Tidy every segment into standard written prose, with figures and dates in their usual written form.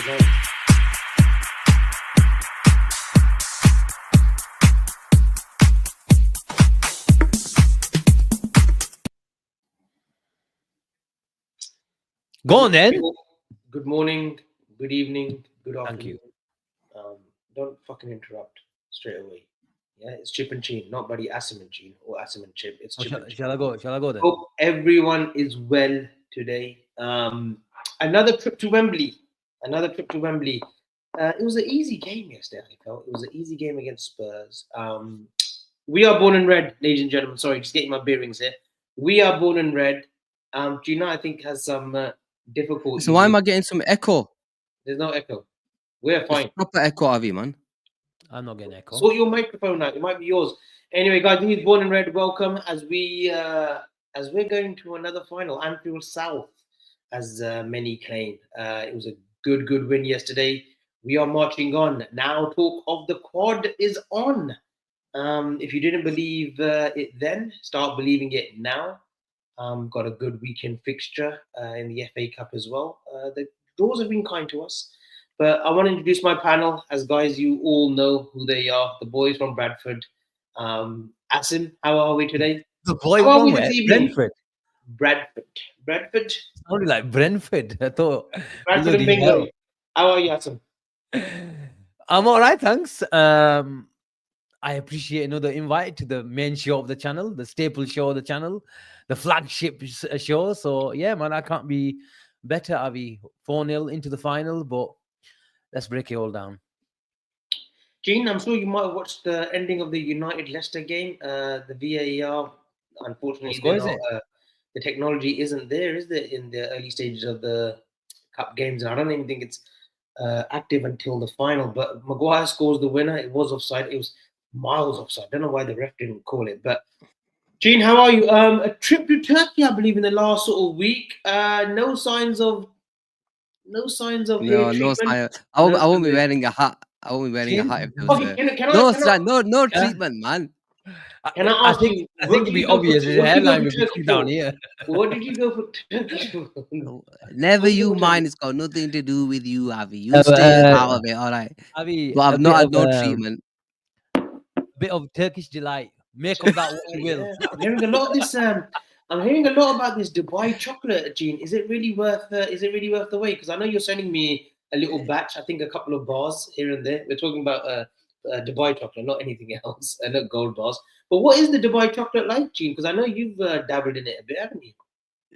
go. Go on then. Good morning, good evening, good afternoon. Thank you. Don't fucking interrupt straight away. Yeah, it's Chip and Cheen, not bloody Asim and Cheen or Asim and Chip. It's Chip and Cheen. Shall I go? Shall I go then? Hope everyone is well today. Another trip to Wembley. It was an easy game yesterday, I felt. It was an easy game against Spurs. We are born and red, ladies and gentlemen. Sorry, just getting my bearings here. We are born and red. Gina, I think, has some difficulty. So why am I getting some echo? There's no echo. We're fine. It's proper echo, Avi, man. I'm not getting echo. Sort your microphone out. It might be yours. Anyway, guys, this is Born and Red. Welcome as we're going to another final, Anfield South, as many claim. It was a good win yesterday. We are marching on. Now talk of the quad is on. If you didn't believe it then, start believing it now. Got a good weekend fixture in the FA Cup as well. The draws have been kind to us. But I want to introduce my panel. As guys, you all know who they are. The boys from Bradford. Asim, how are we today? The boy How are we from this evening? Brentford. Bradford. Sounded like Brentford. I thought. Bradford and Bingo. How are you, Asim? I'm all right, thanks. I appreciate another invite to the main show of the channel, the staple show of the channel, the flagship show. So, yeah, man, I can't be better, Avi. 4-0 into the final, but let's break it all down. Cheen, I'm sure you might have watched the ending of the United-Leicester game. The VAR, unfortunately, the technology isn't there, is there, in the early stages of the Cup games? And I don't even think it's active until the final. But Maguire scores the winner. It was offside. It was miles offside. I don't know why the ref didn't call it. But Cheen, how are you? A trip to Turkey, I believe, in the last sort of week. No signs of. No sign. I won't be wearing a hat. I won't be wearing a hat if there was no treatment, man. I think it'd be obvious. The headline would be down here. What did you go for Turkey? Never you mind. It's got nothing to do with you, Avi. You stay out of it, all right? Avi, but I've not had no treatment. A bit of Turkish delight. Make of that what you will. I'm hearing a lot of this. I'm hearing a lot about this Dubai chocolate, Gene. Is it really worth the wait? Because I know you're sending me a little batch. I think a couple of bars here and there. We're talking about Dubai chocolate, not anything else. Not gold bars. But what is the Dubai chocolate like, Gene? Because I know you've dabbled in it a bit, haven't you?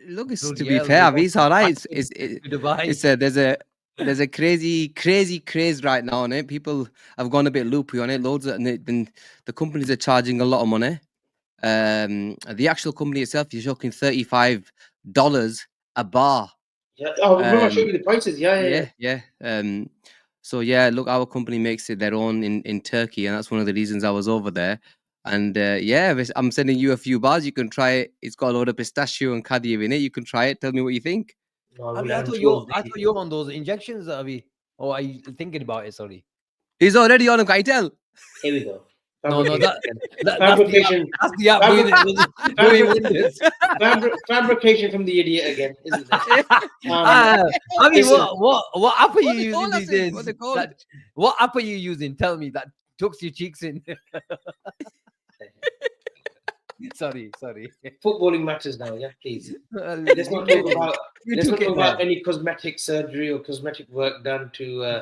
Look, to be fair, it's all right. There's a crazy craze right now on it. People have gone a bit loopy on it. The companies are charging a lot of money. The actual company itself, you're talking $35 a bar. Yeah, I'll show you the prices. Yeah. So yeah, look, our company makes it their own in Turkey, and that's one of the reasons I was over there. And I'm sending you a few bars. You can try it. It's got a lot of pistachio and kadir in it. You can try it. Tell me what you think. I thought you're on those injections, Avi. Or are you thinking about it? Sorry. He's already on them. Can you tell? Here we go. Fabrication. That's the fabrication from the idiot again, isn't it? I mean, what app are you using these days? What app are you using? Tell me that tucks your cheeks in. Sorry. Footballing matters now, yeah, please. Let's not talk about any cosmetic surgery or cosmetic work done to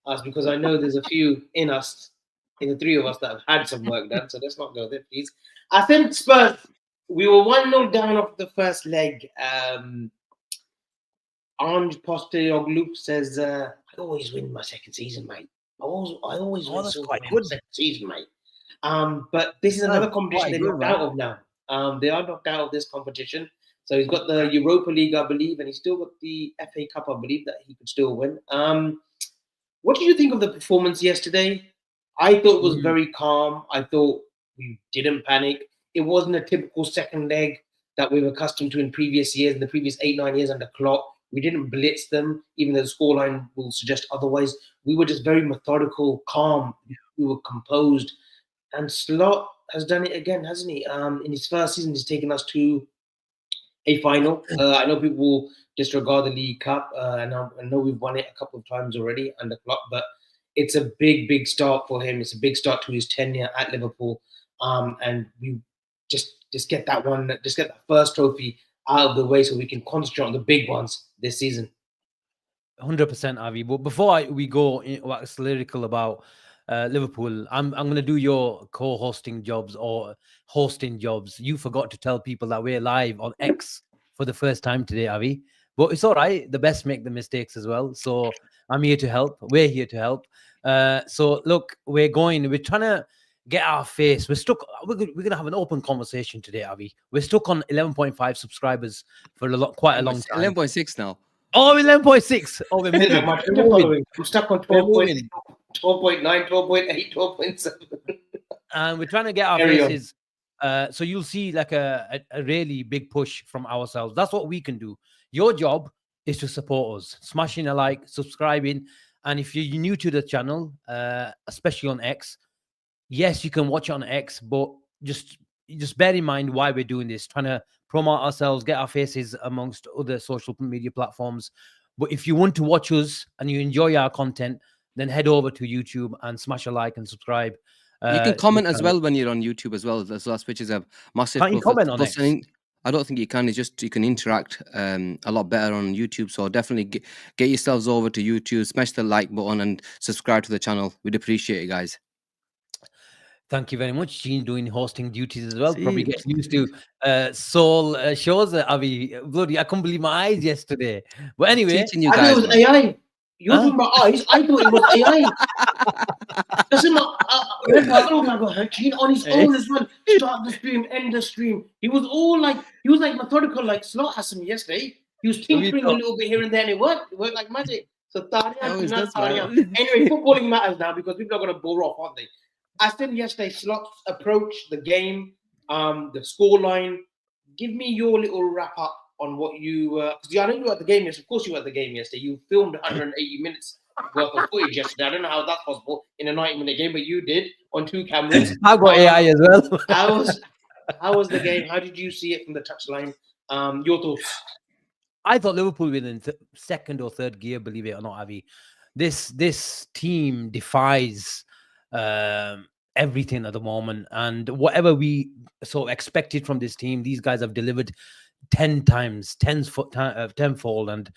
us, because I know there's a few in the three of us that have had some work done, so let's not go there, please. I think Spurs, we were 1-0 down off the first leg. Ange Postecoglou says, I always win my second season, mate. I always win my second season, mate. But this is another competition they're knocked out of now. They are knocked out of this competition. So he's got the Europa League, I believe, and he's still got the FA Cup, I believe, that he could still win. What did you think of the performance yesterday? I thought it was very calm. I thought we didn't panic. It wasn't a typical second leg that we were accustomed to in previous years, in the previous 8-9 years under Klopp. We didn't blitz them, even though the scoreline will suggest otherwise. We were just very methodical, calm. We were composed. And Slot has done it again, hasn't he? In his first season, he's taken us to a final. I know people will disregard the League Cup. And I know we've won it a couple of times already under Klopp, but it's a big start for him. It's a big start to his tenure at Liverpool. And we just get that one, just get that first trophy out of the way so we can concentrate on the big ones this season. 100%, Avi. But before we go wax lyrical about Liverpool, I'm going to do your co-hosting jobs or hosting jobs. You forgot to tell people that we're live on X for the first time today, Avi. But it's all right. The best make the mistakes as well. So I'm here to help. We're here to help. So look, we're trying to get our face. We're stuck. We're going to have an open conversation today, Avi. We're stuck on 11.5 subscribers for quite a long time. 11.6 now. Oh, 11.6. Oh, we're moving. I'm stuck on 12.9, 12.8, 12.7. And we're trying to get our faces. So you'll see like a really big push from ourselves. That's what we can do. Your job is to support us, smashing a like, subscribing. And if you're new to the channel, especially on X, yes, you can watch it on X, but just bear in mind why we're doing this, trying to promote ourselves, get our faces amongst other social media platforms. But if you want to watch us and you enjoy our content, then head over to YouTube and smash a like and subscribe. You can comment as well when you're on YouTube as well. That's which is a massive. Can't you comment on X? I don't think you can. It's just you can interact a lot better on YouTube. So definitely get yourselves over to YouTube, smash the like button, and subscribe to the channel. We'd appreciate it, guys. Thank you very much. Cheen doing hosting duties as well. Probably getting used to soul shows. Avi, bloody, I couldn't believe my eyes yesterday. But anyway, teaching you guys. I thought it was AI. You're talking about eyes. I thought it was AI. Listen, I got Cheen on his own as well. Start the stream, end the stream. He was methodical like Slot Asim yesterday. He was tinkering a little bit here and there, and it worked. It worked like magic. So anyway, footballing matters now because people are going to bore off, aren't they? Aston yesterday, Slot's approach, the game, the scoreline. Give me your little wrap up on what you. Because I know you were at the game yesterday. Of course, you were at the game yesterday. You filmed 180 minutes worth of footage yesterday. I don't know how that's possible in a 90-minute game, but you did on 2 cameras. I've got AI as well. How was the game? How did you see it from the touchline? Your thoughts? I thought Liverpool were in second or third gear. Believe it or not, Avi. This team defies everything at the moment, and whatever we sort of expected from this team, these guys have delivered 10 times, tenfold. And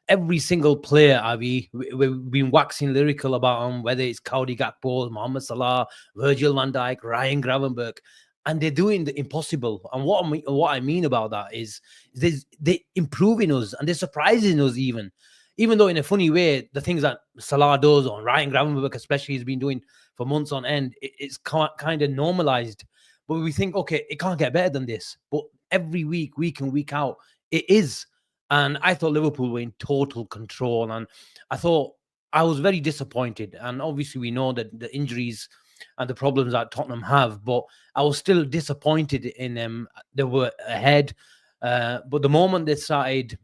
every single player, Avi, we've been waxing lyrical about them, whether it's Cody Gakpo, Mohamed Salah, Virgil van Dijk, Ryan Gravenberch, and they're doing the impossible. And what I mean about that is they're improving us and they're surprising us even though in a funny way, the things that Salah does on Ryan Gravenberch especially has been doing for months on end, it's kind of normalized. But we think, okay, it can't get better than this. But every week in, week out, it is. And I thought Liverpool were in total control. And I was very disappointed. And obviously we know that the injuries and the problems that Tottenham have, but I was still disappointed in them. They were ahead. But the moment they started,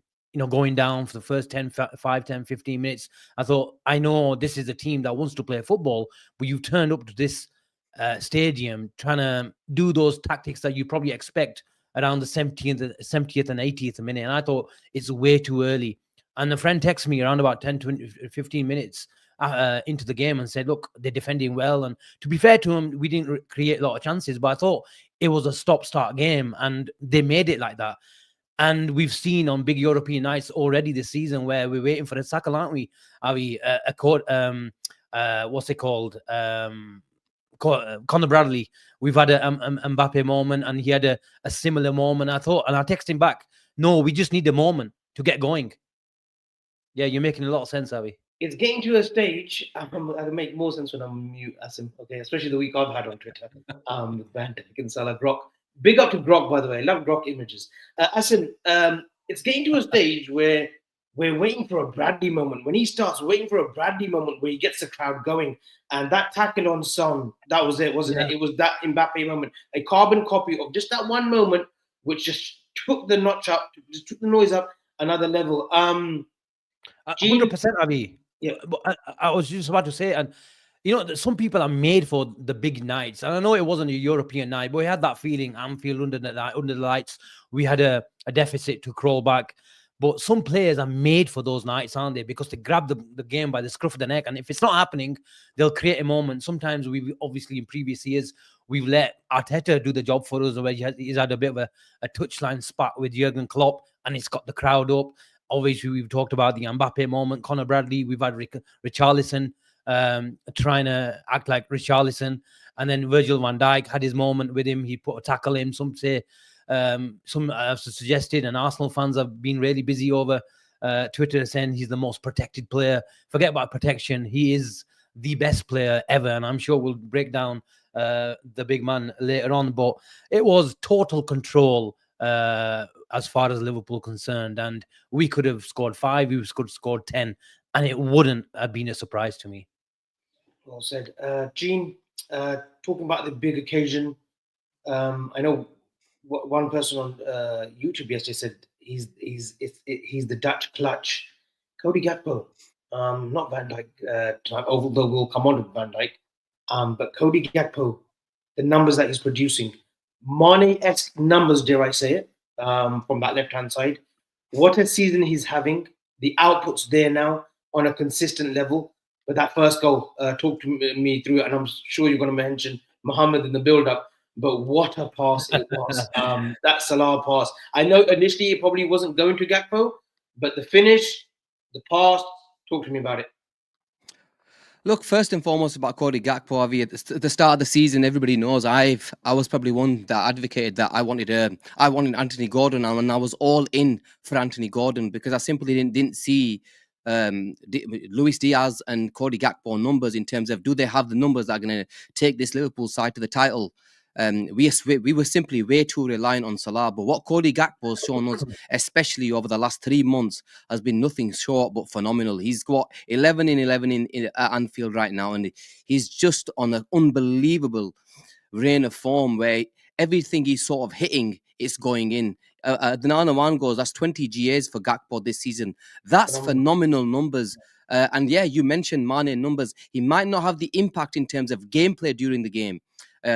going down for the first 5, 10, 15 minutes, I thought, I know this is a team that wants to play football, but you've turned up to this stadium trying to do those tactics that you probably expect around the 70th and 80th minute. And I thought it's way too early. And a friend texted me around about 10, 20, 15 minutes into the game and said, look, they're defending well. And to be fair to them, we didn't create a lot of chances, but I thought it was a stop-start game and they made it like that. And we've seen on big European nights already this season where we're waiting for a tackle, aren't we? Are we what's it called? Conor Bradley. We've had a Mbappe moment, and he had a similar moment. I texted him back, no, we just need a moment to get going. Yeah, you're making a lot of sense, Avi. It's getting to a stage. I can make more sense when I'm mute, Asim. Okay, especially the week I've had on Twitter. With Van Dijk and Salah, Grok. Big up to Grok, by the way. I love Grok images. Asim, it's getting to a stage where we're waiting for a Bradley moment. When he starts waiting for a Bradley moment where he gets the crowd going. And that tackle on Son, that was it, wasn't it? It was that Mbappe moment. A carbon copy of just that one moment, which just took the notch up, just took the noise up another level. 100%, Avi. Yeah. But I was just about to say, and some people are made for the big nights. And I know it wasn't a European night, but we had that feeling, Anfield under the lights. We had a deficit to crawl back. But some players are made for those nights, aren't they? Because they grab the game by the scruff of the neck. And if it's not happening, they'll create a moment. Sometimes we've obviously in previous years, we've let Arteta do the job for us, where he's had a bit of a touchline spat with Jurgen Klopp and he's got the crowd up. Obviously, we've talked about the Mbappe moment, Conor Bradley. We've had Richarlison trying to act like Richarlison. And then Virgil van Dijk had his moment with him. He put a tackle in. Some say, some have suggested, and Arsenal fans have been really busy over Twitter saying he's the most protected player. Forget about protection. He is the best player ever. And I'm sure we'll break down the big man later on. But it was total control as far as Liverpool concerned. And we could have scored 5, we could have scored 10. And it wouldn't have been a surprise to me. Well said. Cheen, talking about the big occasion, I know one person on YouTube yesterday said he's the Dutch clutch. Cody Gakpo, not Van Dijk, although we'll come on to Van Dijk, but Cody Gakpo, the numbers that he's producing, Mane-esque numbers, dare I say it, from that left-hand side. What a season he's having. The output's there now on a consistent level. But that first goal, talk to me through it, and I'm sure you're going to mention Mohamed in the build-up. But what a pass it was. That Salah pass. I know initially it probably wasn't going to Gakpo, but the finish, the pass, talk to me about it. Look, first and foremost about Cody Gakpo, Avi, at the start of the season, everybody knows I was probably one that advocated that I wanted Anthony Gordon, and I was all in for Anthony Gordon because I simply didn't see Luis Diaz and Cody Gakpo numbers in terms of do they have the numbers that are going to take this Liverpool side to the title. We were simply way too reliant on Salah. But what Cody Gakpo has shown us, especially over the last 3 months, has been nothing short but phenomenal. He's got 11 in 11 in Anfield right now, and he's just on an unbelievable reign of form where everything he's sort of hitting is going in. The 9-1 goals, that's 20 GAs for Gakpo this season. That's phenomenal numbers. And yeah, you mentioned Mane numbers. He might not have the impact in terms of gameplay during the game,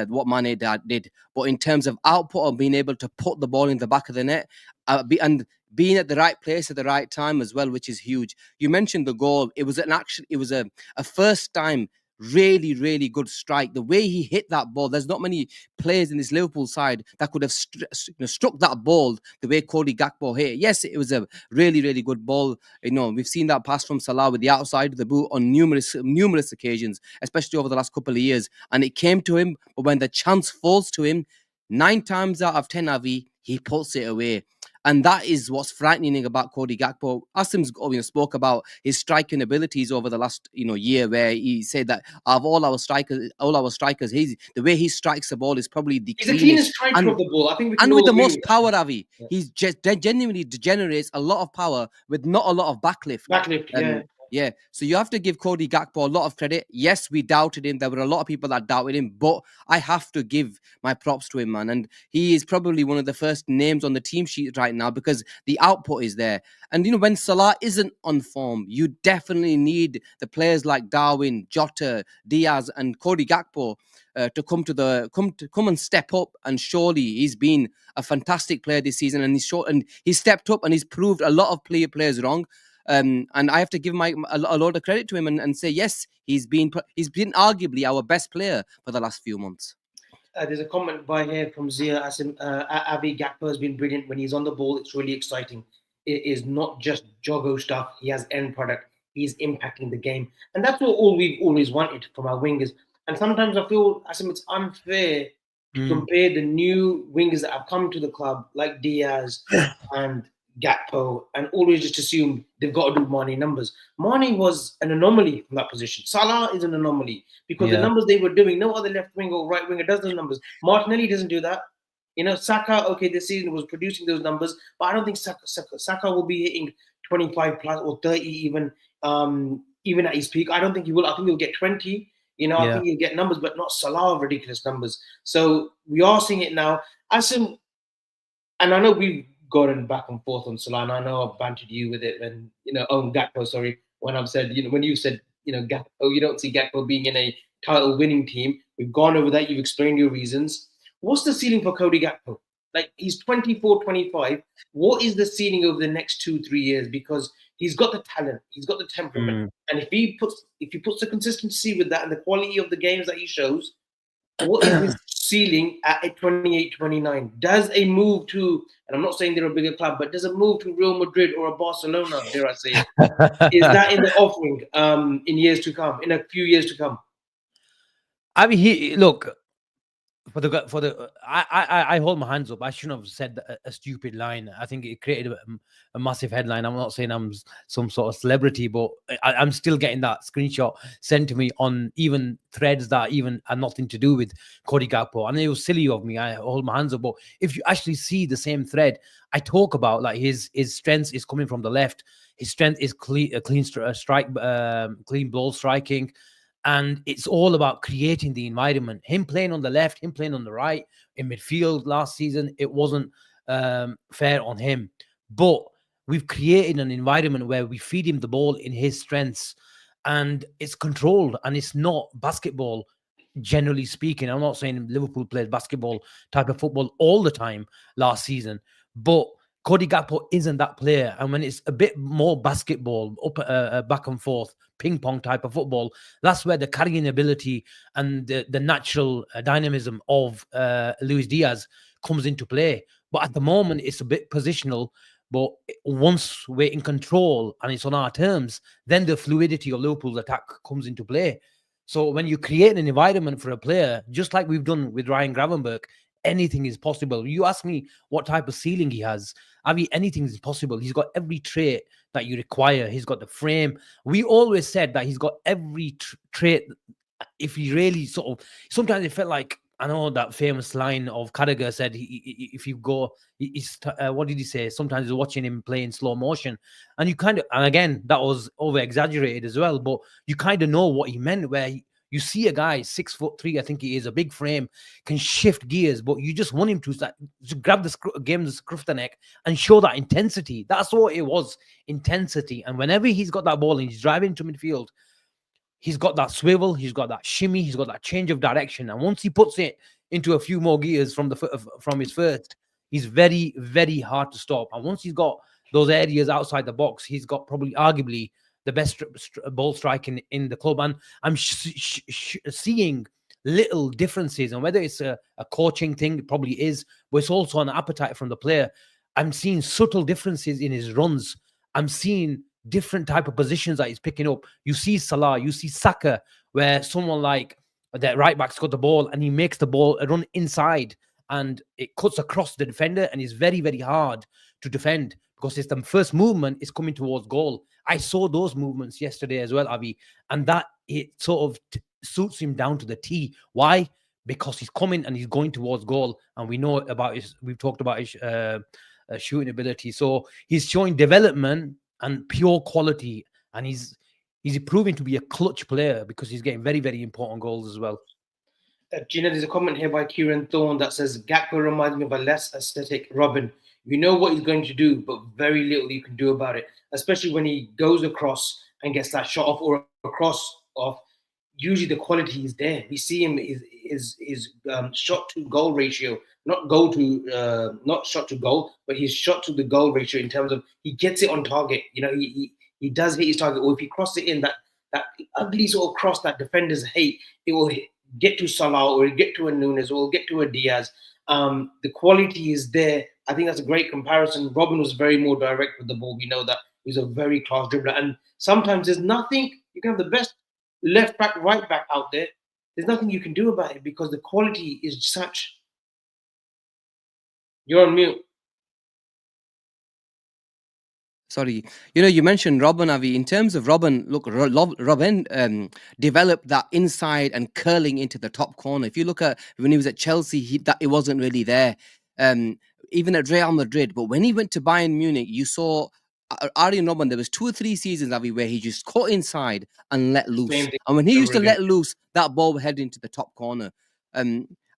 what Mane did, but in terms of output of being able to put the ball in the back of the net and being at the right place at the right time as well, which is huge. You mentioned the goal. It was a first time really, really good strike. The way he hit that ball, there's not many players in this Liverpool side that could have struck that ball the way Cody Gakpo hit. Yes, it was a really, really good ball. We've seen that pass from Salah with the outside of the boot on numerous occasions, especially over the last couple of years. And it came to him, but when the chance falls to him, 9 times out of 10, Avi, he puts it away. And that is what's frightening about Cody Gakpo. Asim spoke about his striking abilities over the last year, where he said that of all our strikers, the way he strikes the ball is probably the cleanest striker of the ball. I think we can and all with the agree most with power, Avi. Yeah. He just genuinely generates a lot of power with not a lot of backlift. Yeah. So you have to give Cody Gakpo a lot of credit. Yes, we doubted him. There were a lot of people that doubted him, but I have to give my props to him, man. And he is probably one of the first names on the team sheet right now because the output is there. And, when Salah isn't on form, you definitely need the players like Darwin, Jota, Diaz, and Cody Gakpo to come and step up. And surely he's been a fantastic player this season, and he's stepped up and he's proved a lot of players wrong. And I have to give a lot of credit to him and say, yes, he's been arguably our best player for the last few months. There's a comment by here from Zia Asim. Avi Gakpo has been brilliant. When he's on the ball, it's really exciting. It is not just joggo stuff. He has end product. He's impacting the game. And that's all we've always wanted from our wingers. And sometimes I feel, Asim, it's unfair to compare the new wingers that have come to the club, like Diaz and Gakpo, and always just assume they've got to do Mane numbers. Mane was an anomaly from that position. Salah is an anomaly because the numbers they were doing, no other left winger or right winger does those numbers. Martinelli doesn't do that. Saka, okay, this season was producing those numbers, but I don't think Saka will be hitting 25 plus or 30 even at his peak. I don't think he will. I think he'll get 20. I think he'll get numbers, but not Salah ridiculous numbers. So we are seeing it now. Asim, and I know we've gone back and forth on Salah, and I know I've bantered you with it when Gakpo. Sorry, when I've said when you said Gakpo, you don't see Gakpo being in a title winning team. We've gone over that. You've explained your reasons. What's the ceiling for Cody Gakpo? Like he's 24, 25. What is the ceiling over the next 2-3 years? Because he's got the talent, he's got the temperament, and if he puts the consistency with that and the quality of the games that he shows, what is his ceiling at 28, 29? Does a move to, and I'm not saying they're a bigger club, but does a move to Real Madrid or a Barcelona, dare I say it, is that in the offering in years to come, in a few years to come? I mean, look, I hold my hands up. I shouldn't have said a stupid line. I think it created a massive headline. I'm not saying I'm some sort of celebrity, but I'm still getting that screenshot sent to me on even threads that even are nothing to do with Cody Gakpo. And it was silly of me. I hold my hands up. But if you actually see the same thread, I talk about like his strength is coming from the left. His strength is clean ball striking. And it's all about creating the environment. Him playing on the left, him playing on the right, in midfield last season, it wasn't fair on him. But we've created an environment where we feed him the ball in his strengths, and it's controlled, and it's not basketball, generally speaking. I'm not saying Liverpool played basketball type of football all the time last season, but Cody Gakpo isn't that player. And when it's a bit more basketball, back and forth, ping pong type of football, that's where the carrying ability and the natural dynamism of Luis Diaz comes into play. But at the moment, it's a bit positional. But once we're in control and it's on our terms, then the fluidity of Liverpool's attack comes into play. So when you create an environment for a player, just like we've done with Ryan Gravenberch, anything is possible. You ask me what type of ceiling he has. I mean, anything is possible. He's got every trait that you require. He's got the frame. We always said that he's got every trait. If he really sort of, sometimes it felt like, I know that famous line of Carragher said, if you go, what did he say? Sometimes you're watching him play in slow motion. And you kind of, and again, that was over exaggerated as well, but you kind of know what he meant, where you see a guy 6'3", I think he is, a big frame, can shift gears, but you just want him to grab the scruff of the neck and show that intensity. That's what it was, intensity. And whenever he's got that ball and he's driving to midfield, he's got that swivel, he's got that shimmy, he's got that change of direction. And once he puts it into a few more gears from his first, he's very, very hard to stop. And once he's got those areas outside the box, he's got probably arguably the best ball striking in the club. And I'm seeing little differences, and whether it's a coaching thing, it probably is, but it's also an appetite from the player. I'm seeing subtle differences in his runs. I'm seeing different type of positions that he's picking up. You see Salah, you see Saka, where someone like that right back's got the ball and he makes the ball run inside and it cuts across the defender, and it's very, very hard to defend because it's the first movement is coming towards goal. I saw those movements yesterday as well, Avi, and that it sort of suits him down to the T. Why? Because he's coming and he's going towards goal, and we know about we've talked about his shooting ability. So he's showing development and pure quality, and he's proving to be a clutch player because he's getting very, very important goals as well. Gina, there's a comment here by Kieran Thorne that says Gakpo reminds me of a less aesthetic Robin. You know what he's going to do, but very little you can do about it, especially when he goes across and gets that shot off or a cross off. Usually the quality is there. We see him his shot to goal ratio, not shot to goal, but his shot to the goal ratio in terms of he gets it on target. You know, he does hit his target. Or if he crosses it in, that ugly sort of cross that defenders hate, it will get to Salah or get to a Nunez or get to a Diaz. The quality is there. I think that's a great comparison. Robin was very more direct with the ball. We know that he's a very class dribbler. And sometimes there's nothing, you can have the best left back, right back out there. There's nothing you can do about it because the quality is such. You're on mute. Sorry, you mentioned Robin, Avi. In terms of Robin, look, Robin developed that inside and curling into the top corner. If you look at when he was at Chelsea, it wasn't really there. Even at Real Madrid, but when he went to Bayern Munich, you saw Arjen Robben. There was 2 or 3 seasons, Avi, where he just caught inside and let loose. And when he used to let loose, that ball would head into the top corner.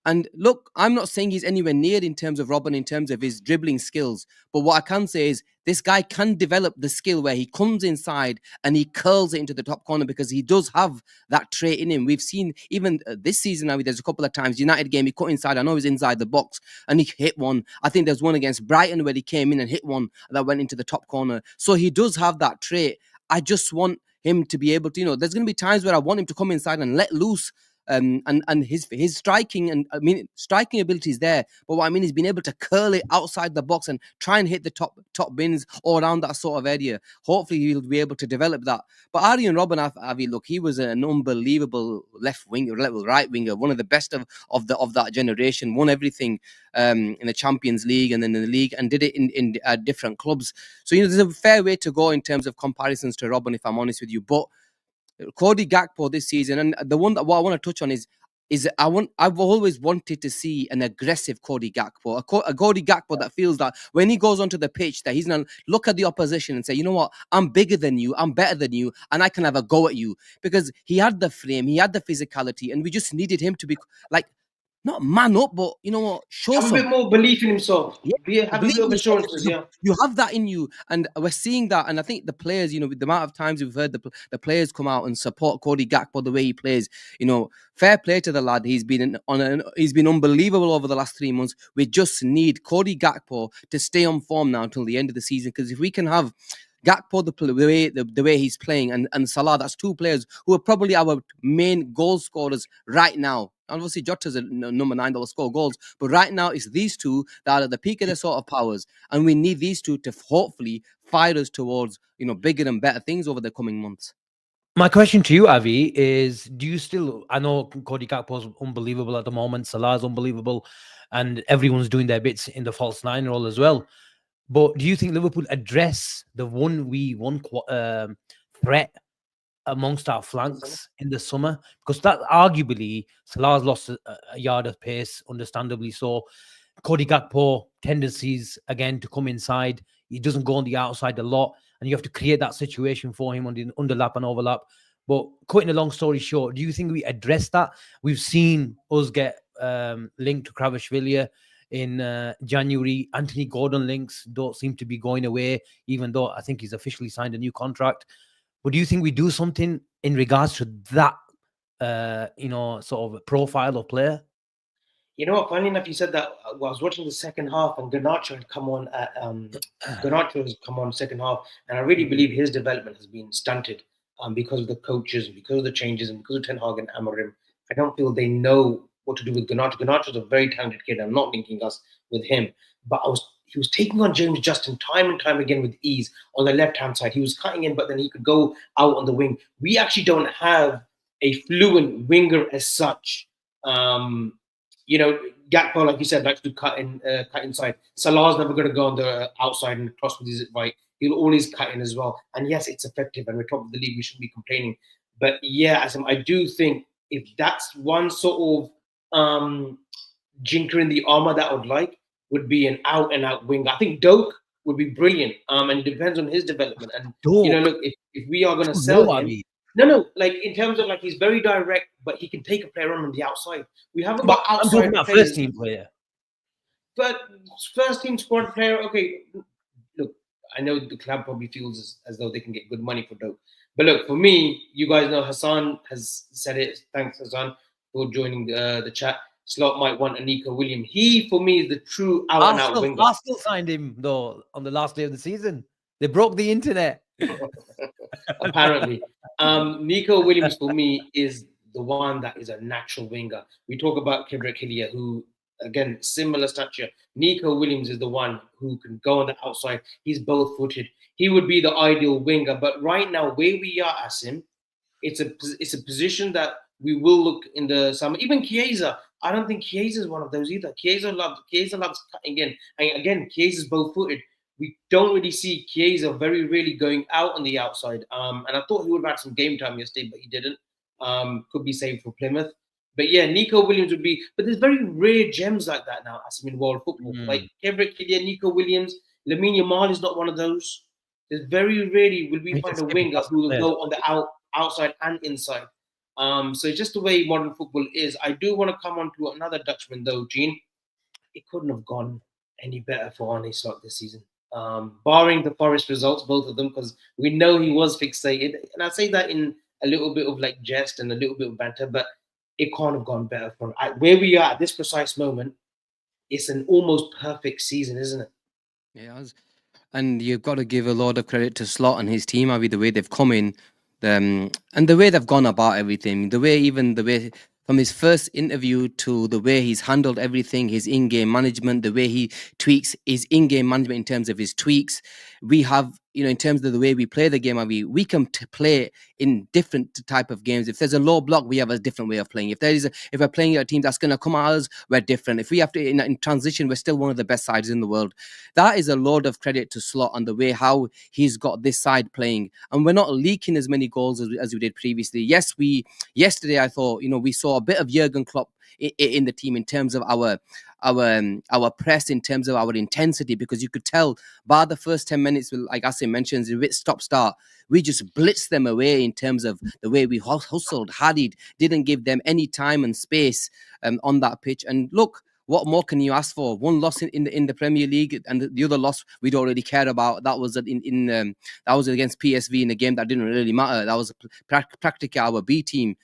And look, I'm not saying he's anywhere near in terms of Robben, in terms of his dribbling skills. But what I can say is this guy can develop the skill where he comes inside and he curls it into the top corner, because he does have that trait in him. We've seen even this season now, there's a couple of times, United game, he cut inside. I know he's inside the box and he hit one. I think there's one against Brighton where he came in and hit one that went into the top corner. So he does have that trait. I just want him to be able to, there's going to be times where I want him to come inside and let loose. And his striking, and I mean striking ability is there, but what I mean is being able to curl it outside the box and try and hit the top bins all around that sort of area. Hopefully he'll be able to develop that. But Arjen Robben, Avi, look, he was an unbelievable left winger, right winger, one of the best of that generation. Won everything in the Champions League and then in the league, and did it in different clubs. So there's a fair way to go in terms of comparisons to Robben, if I'm honest with you. But Cody Gakpo this season, and the one that what I want to touch on is I've always wanted to see an aggressive Cody Gakpo, a Cody Gakpo that feels that when he goes onto the pitch that he's gonna look at the opposition and say, you know what, I'm bigger than you, I'm better than you, and I can have a go at you. Because he had the frame, he had the physicality, and we just needed him to be like, not man up, but you know what, show have a bit more belief in himself. Yeah, have a bit of assurances. Yeah, you have that in you, and we're seeing that. And I think the players, with the amount of times we've heard the players come out and support Cody Gakpo the way he plays, fair play to the lad. He's been he's been unbelievable over the last 3 months. We just need Cody Gakpo to stay on form now until the end of the season, because if we can have Gakpo, the way he's playing, and Salah, that's two players who are probably our main goal scorers right now. Obviously, Jota's a number 9 that will score goals, but right now it's these two that are at the peak of their sort of powers, and we need these two to hopefully fire us towards bigger and better things over the coming months. My question to you, Avi, is: do you still? I know Cody Gakpo is unbelievable at the moment. Salah's unbelievable, and everyone's doing their bits in the false 9 role as well. But do you think Liverpool address the 1v1 threat amongst our flanks in the summer? Because that arguably Salah's lost a yard of pace, understandably so. Cody Gakpo tendencies again to come inside. He doesn't go on the outside a lot, and you have to create that situation for him on the underlap and overlap. But cutting a long story short, do you think we address that? We've seen us get linked to Kvaratskhelia in January. Anthony Gordon links don't seem to be going away, even though I think he's officially signed a new contract. But do you think we do something in regards to that, sort of profile of player? You know what? Funny enough, you said that. I was watching the second half, and Garnacho had come on. Garnacho has come on second half, and I really believe his development has been stunted because of the coaches, because of the changes, and because of Ten Hag and Amorim. I don't feel they know what to do with Garnacho. Garnacho's a very talented kid. I'm not linking us with him, but he was taking on James Justin time and time again with ease on the left-hand side. He was cutting in, but then he could go out on the wing. We actually don't have a fluent winger as such. Gakpo, like you said, likes to cut inside. Salah's never going to go on the outside and cross with his right. He'll always cut in as well. And yes, it's effective, and we're top of the league. We shouldn't be complaining. But yeah, Asim, I do think if that's one sort of jinker in the armor that I would like, would be an out-and-out winger. I think Doak would be brilliant, and it depends on his development. And look, if we are going to sell him, no, like in terms of like he's very direct, but he can take a player on the outside. We haven't got outside. I'm talking about first team player. But first team squad player, okay. Look, I know the club probably feels as though they can get good money for Doak. But look, for me, you guys know Hassan has said it. Thanks, Hassan, for joining the chat. Slot might want a Nico Williams. He, for me, is the true out-and-out winger. Arsenal signed him, though, on the last day of the season. They broke the internet. Apparently. Nico Williams, for me, is the one that is a natural winger. We talk about Kvaratskhelia, who, again, similar stature. Nico Williams is the one who can go on the outside. He's both-footed. He would be the ideal winger. But right now, where we are, Asim, it's a position that we will look in the summer. Even Chiesa, I don't think Chiesa is one of those either. Chiesa loves cutting in. And again, Chiesa is both-footed. We don't really see Chiesa very rarely going out on the outside. And I thought he would have had some game time yesterday, but he didn't. Could be saved for Plymouth. But yeah, Nico Williams would be. But there's very rare gems like that now, as in world football. Like Kvaratskhelia, Nico Williams, Lamine Yamal is not one of those. There's very rarely will we find a winger who will go on the outside and inside. So it's just the way modern football is. I do want to come on to another Dutchman though, Cheen. It couldn't have gone any better for Arne Slot this season. Barring the Forest results, both of them, because we know he was fixated. And I say that in a little bit of like jest and a little bit of banter, but it can't have gone better for him. Where we are at this precise moment, it's an almost perfect season, isn't it? Yeah, and you've got to give a lot of credit to Slot and his team, the way they've come in, and the way they've gone about everything, the way from his first interview to the way he's handled everything, his in-game management, the way he tweaks his in-game management in terms of his tweaks. We have, in terms of the way we play the game, we can play in different type of games. If there's a low block, we have a different way of playing. If we're playing a team that's going to come at us, we're different. If we have to in transition, we're still one of the best sides in the world. That is a lot of credit to Slot on the way how he's got this side playing, and we're not leaking as many goals as we did previously. Yes, yesterday I thought we saw a bit of Jurgen Klopp in the team in terms of our press, in terms of our intensity, because you could tell by the first 10 minutes, like Asim mentions, a bit stop-start, we just blitzed them away in terms of the way we hustled, hardied, didn't give them any time and space on that pitch. And look, what more can you ask for? One loss in the Premier League, and the other loss we don't really care about. That was that was against PSV in a game that didn't really matter. That was practically our B team.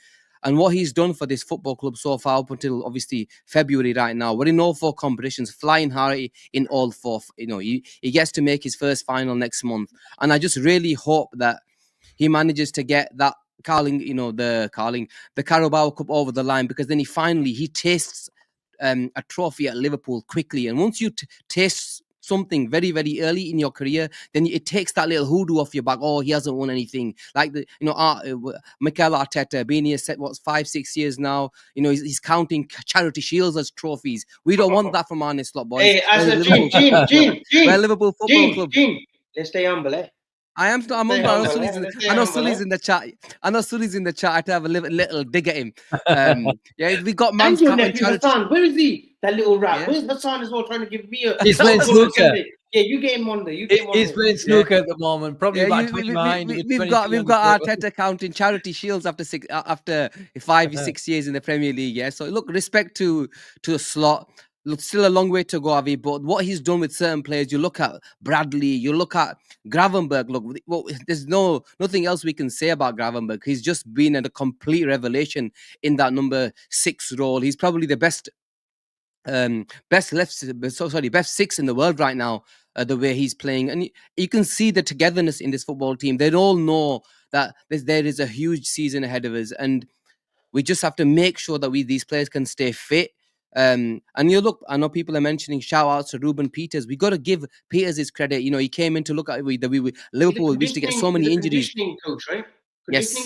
And what he's done for this football club so far up until obviously February right now, we're in all 4 competitions, flying high in all 4. He gets to make his first final next month. And I just really hope that he manages to get that the Carabao Cup over the line, because then he tastes a trophy at Liverpool quickly. And once you taste something very, very early in your career, then it takes that little hoodoo off your back. Oh, he hasn't won anything. Like Mikel Arteta, been here 5-6 years now. He's counting charity shields as trophies. We don't want that from Arne Slot, boys. Hey, Gene, we're Liverpool Football Club. Let's stay humble, eh? I'm humble. I know Sully's in the chat. I know Sully's in the chat. I had to have a little dig at him. Yeah, we got man's Hassan. Where is he? That little rat. Yeah. Where's Hassan as well trying to give me a... He's playing snooker. Yeah, you get him on there. He's playing snooker at the moment. Probably about 20 behind. We've got Arteta counting charity shields after 5 or 6 years in the Premier League. Yeah, so look, respect to a Slot. Look, still a long way to go, Avi, but what he's done with certain players, you look at Bradley, you look at Gravenberg. Look, there's nothing else we can say about Gravenberg. He's just been a complete revelation in that number 6 role. He's probably the best 6 in the world right now, the way he's playing. And you can see the togetherness in this football team. They all know that there is a huge season ahead of us, and we just have to make sure that these players can stay fit. And you look, I know people are mentioning shout outs to Ruben Peters. We got to give Peters his credit. He came in to look at Liverpool used to get so many injuries. Conditioning coach, right?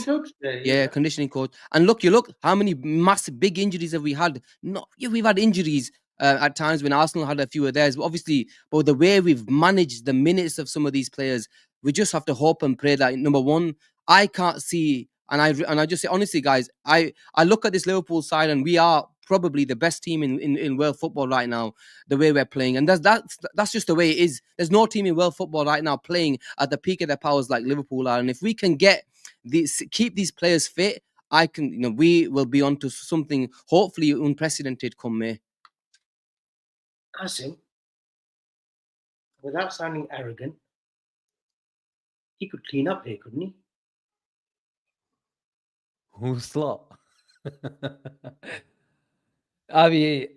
Coach? Yeah, conditioning coach. And look how many massive big injuries have we had? We've had injuries at times when Arsenal had a few of theirs. But obviously, the way we've managed the minutes of some of these players, we just have to hope and pray that, number one, I can't see, and I just say honestly, guys, I look at this Liverpool side, and we are probably the best team in world football right now, the way we're playing. And that's just the way it is. There's no team in world football right now playing at the peak of their powers like Liverpool are. And if we can keep these players fit, we will be on to something hopefully unprecedented come May. Asim, without sounding arrogant, he could clean up here, couldn't he? Who's Slot? I mean,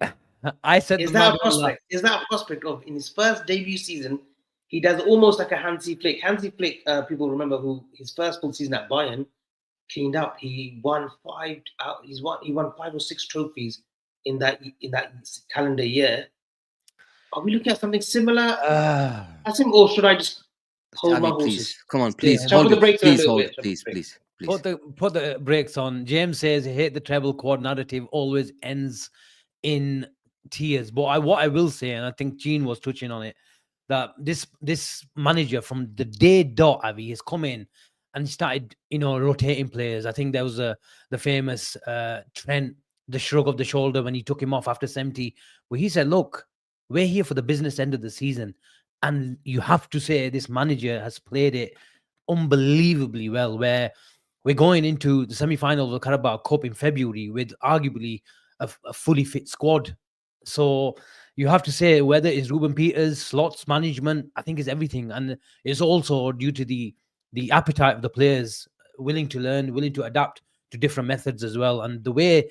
I said, is that a prospect? Is that a prospect of in his first debut season? He does almost like a Hansi Flick. Hansi Flick, people remember his first full season at Bayern cleaned up. He won 5 or 6 trophies in that calendar year. Are we looking at something similar? Asim, or should I just hold my horses? Please. Come on, please. Yeah. Hold the brakes on a little bit. Please. Put the brakes on. James says, hate the treble quad narrative always ends in tears. But what I will say, and I think Cheen was touching on it, that this manager from the day dot, Avi, has come in and started, rotating players. I think there was the famous Trent, the shrug of the shoulder when he took him off after 70, where he said, look, we're here for the business end of the season. And you have to say this manager has played it unbelievably well, where we're going into the semi-final of the Carabao Cup in February with arguably a fully fit squad. So you have to say whether it's Ruben Peters, Slot's management, I think it's everything. And it's also due to the appetite of the players, willing to learn, willing to adapt to different methods as well. And the way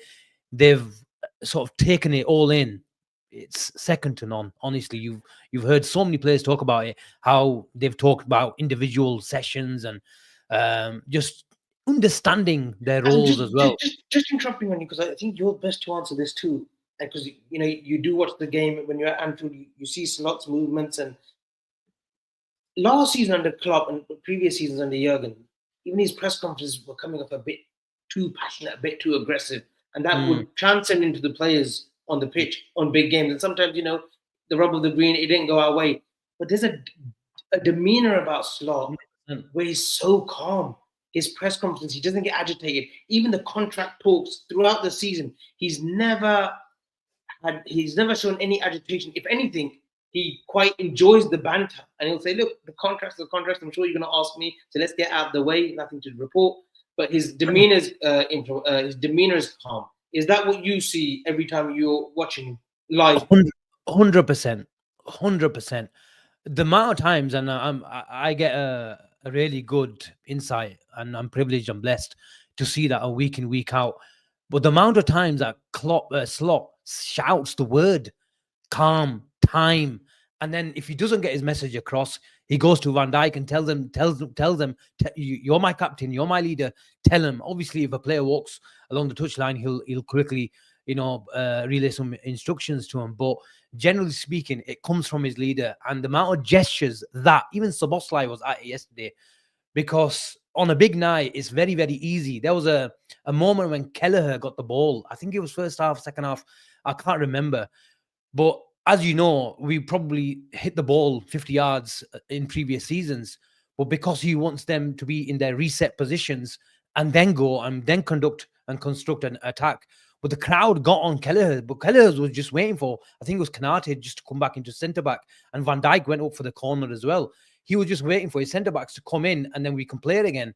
they've sort of taken it all in, it's second to none. Honestly, you've heard so many players talk about it, how they've talked about individual sessions and just understanding their roles as well. Just interrupting on you, because I think you're best to answer this too, because you do watch the game when you're at Anfield. You see Slot's movements, and last season under Klopp and previous seasons under Jurgen, even his press conferences were coming off a bit too passionate, a bit too aggressive, and that would transcend into the players on the pitch on big games. And sometimes, the rub of the green, it didn't go our way. But there's a demeanor about Slot where he's so calm. His press conference, he doesn't get agitated. Even the contract talks throughout the season, he's never shown any agitation. If anything, he quite enjoys the banter, and he'll say, "Look, the contract's the contract. I'm sure you're going to ask me, so let's get out of the way. Nothing to report." But his demeanor is calm. Is that what you see every time you're watching live? 100%. The amount of times, and I get a really good insight, and I'm privileged and blessed to see that a week in, week out. But the amount of times that Slot shouts the word calm, time, and then if he doesn't get his message across, he goes to Van Dijk and tells them, "You're my captain, you're my leader. Tell him." Obviously, if a player walks along the touchline, he'll quickly, relay some instructions to him. But generally speaking, it comes from his leader, and the amount of gestures that even Szoboszlai was at it yesterday, because on a big night, it's very, very easy. There was a moment when Kelleher got the ball. I think it was first half, second half. I can't remember. But as you know, we probably hit the ball 50 yards in previous seasons. But because he wants them to be in their reset positions and then go and then conduct and construct an attack. But the crowd got on Kelleher. But Kelleher was just waiting for, I think it was Konate just to come back into centre-back. And Van Dijk went up for the corner as well. He was just waiting for his centre-backs to come in and then we can play it again.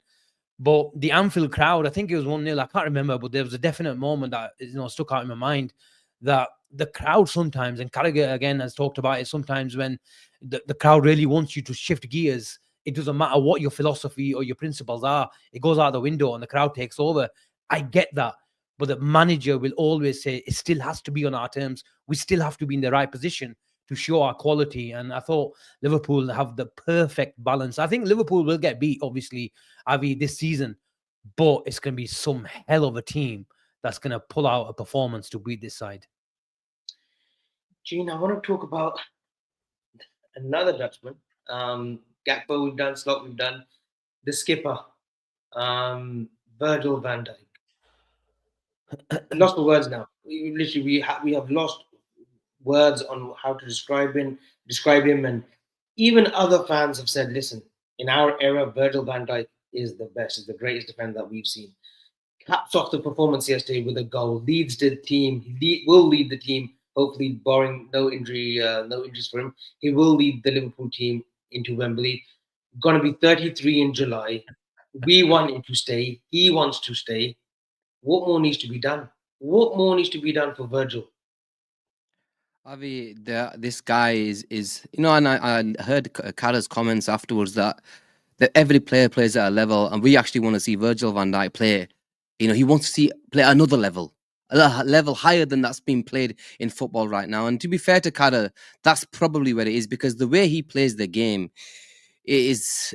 But the Anfield crowd, I think it was 1-0, I can't remember, but there was a definite moment that stuck out in my mind, that the crowd sometimes, and Carragher again has talked about it, sometimes when the crowd really wants you to shift gears, it doesn't matter what your philosophy or your principles are, it goes out the window and the crowd takes over. I get that. But the manager will always say it still has to be on our terms. We still have to be in the right position to show our quality. And I thought Liverpool have the perfect balance. I think Liverpool will get beat, obviously, Avi, this season, but it's going to be some hell of a team that's going to pull out a performance to beat this side. Cheen, I want to talk about another Dutchman. Gakpo we've done, Slot we've done. The skipper, Virgil van Dijk. Lost the words now. We have lost words on how to describe him, and even other fans have said, listen, in our era, Virgil van Dijk is the best, is the greatest defender that we've seen. Caps off the performance yesterday with a goal, leads the team, will lead the team, hopefully barring no injuries for him. He will lead the Liverpool team into Wembley. Going to be 33 in July. We want him to stay. He wants to stay. What more needs to be done? What more needs to be done for Virgil? Avi, this guy is and I heard Kara's comments afterwards that every player plays at a level, and we actually want to see Virgil van Dijk play. He wants to play another level, a level higher than that's being played in football right now. And to be fair to Kara, that's probably where it is, because the way he plays the game is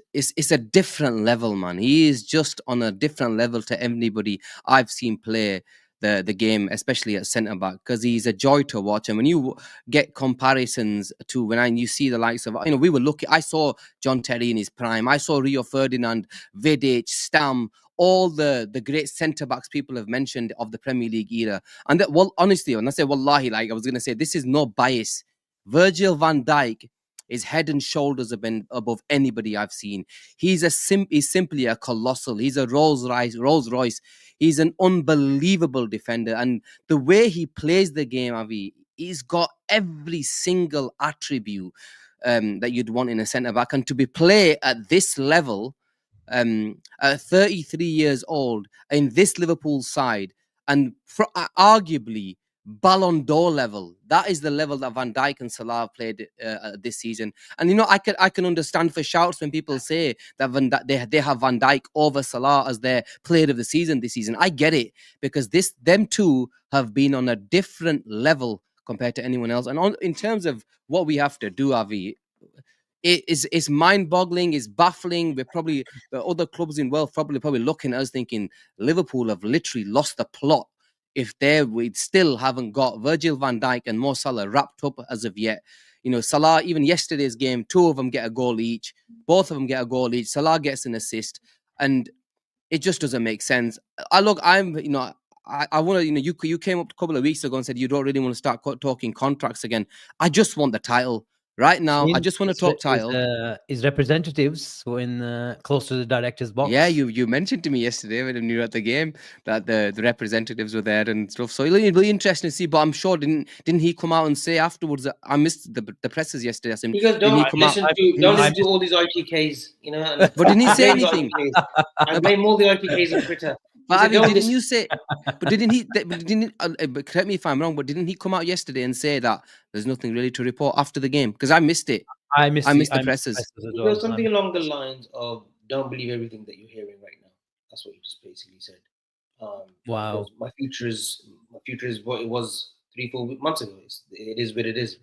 a different level, man. He is just on a different level to anybody I've seen play the game, especially at centre back, because he's a joy to watch. And when you get comparisons to when you see the likes of, we were lucky. I saw John Terry in his prime. I saw Rio Ferdinand, Vidic, Stam, all the great centre backs people have mentioned of the Premier League era. And that, well, honestly, when I say wallahi, like I was going to say, this is no bias. Virgil van Dijk is head and shoulders above anybody I've seen. He's simply a colossal. He's a Rolls Royce. He's an unbelievable defender. And the way he plays the game, Avi, he's got every single attribute that you'd want in a centre-back. And to be play at this level, at 33 years old in this Liverpool side, and arguably Ballon d'Or level. That is the level that Van Dijk and Salah have played this season. And you know, I can understand for shouts when people say that they have Van Dijk over Salah as their player of the season this season. I get it, because them two have been on a different level compared to anyone else. And in terms of what we have to do, Avi, it's mind-boggling, it's baffling. We're probably, the other clubs in world probably looking at us thinking Liverpool have literally lost the plot if we still haven't got Virgil van Dijk and Mo Salah wrapped up as of yet. You know, Salah, even yesterday's game, 2 of them get a goal each. Both of them get a goal each. Salah gets an assist, and it just doesn't make sense. I want to, you came up a couple of weeks ago and said you don't really want to start talking contracts again. I just want the title. Right now, I just want to talk title. His representatives were in close to the director's box. Yeah, you mentioned to me yesterday when you were at the game that the representatives were there and stuff. So it'll be really interesting to see. But I'm sure didn't he come out and say afterwards that I missed the presses yesterday? I said, don't listen to all these ITKs, you know. And but didn't he say anything? I blame all the ITKs on Twitter. But I mean, didn't you say? But didn't he? But correct me if I'm wrong. But didn't he come out yesterday and say that there's nothing really to report after the game? Because I missed it. I missed the presses. Well, something along the lines of "Don't believe everything that you're hearing right now." That's what he just basically said. Wow. My future is what it was 3-4 months ago. It is what it is.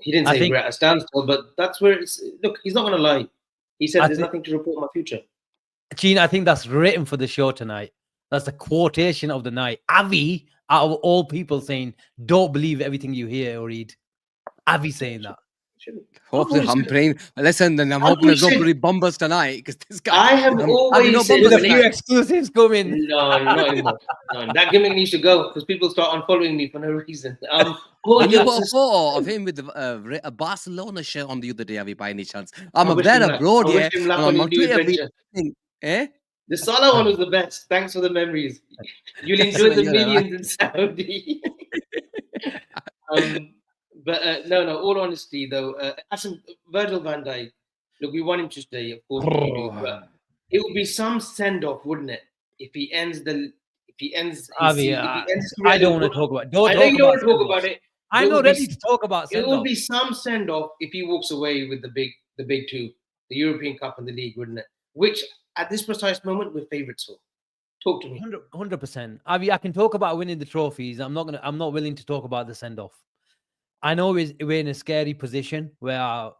He didn't say we're at a standstill, but that's where it's. Look, he's not going to lie. He said there's nothing to report in my future. Cheen, I think that's written for the show tonight. That's the quotation of the night. Avi, out of all people, saying, "Don't believe everything you hear or read." Avi saying that. Hopefully, I'm praying. Listen, then I'm hoping there's nobody bomb us tonight, because this guy. I have always said a few exclusives coming. No, not anymore. No, that gimmick needs to go, because people start unfollowing me for no reason. And you put a photo of him with a Barcelona shirt on the other day, Avi, by any chance? I'm a better abroad, yeah. On Twitter, the Salah one was the best. Thanks for the memories. You'll enjoy the millions in Saudi. But no. All honesty, though, Asim, Virgil van Dijk. Look, we want him to stay, of course. But it would be some send off, wouldn't it? If he ends. I don't want to talk about it. I know you don't want to talk about it. I'm not ready to talk about it. It will be some send off if he walks away with the big two, the European Cup and the league, wouldn't it? Which at this precise moment we're favourites for. Talk to me. 100%. Avi, I can talk about winning the trophies. I'm not willing to talk about the send off. I know we're in a scary position where our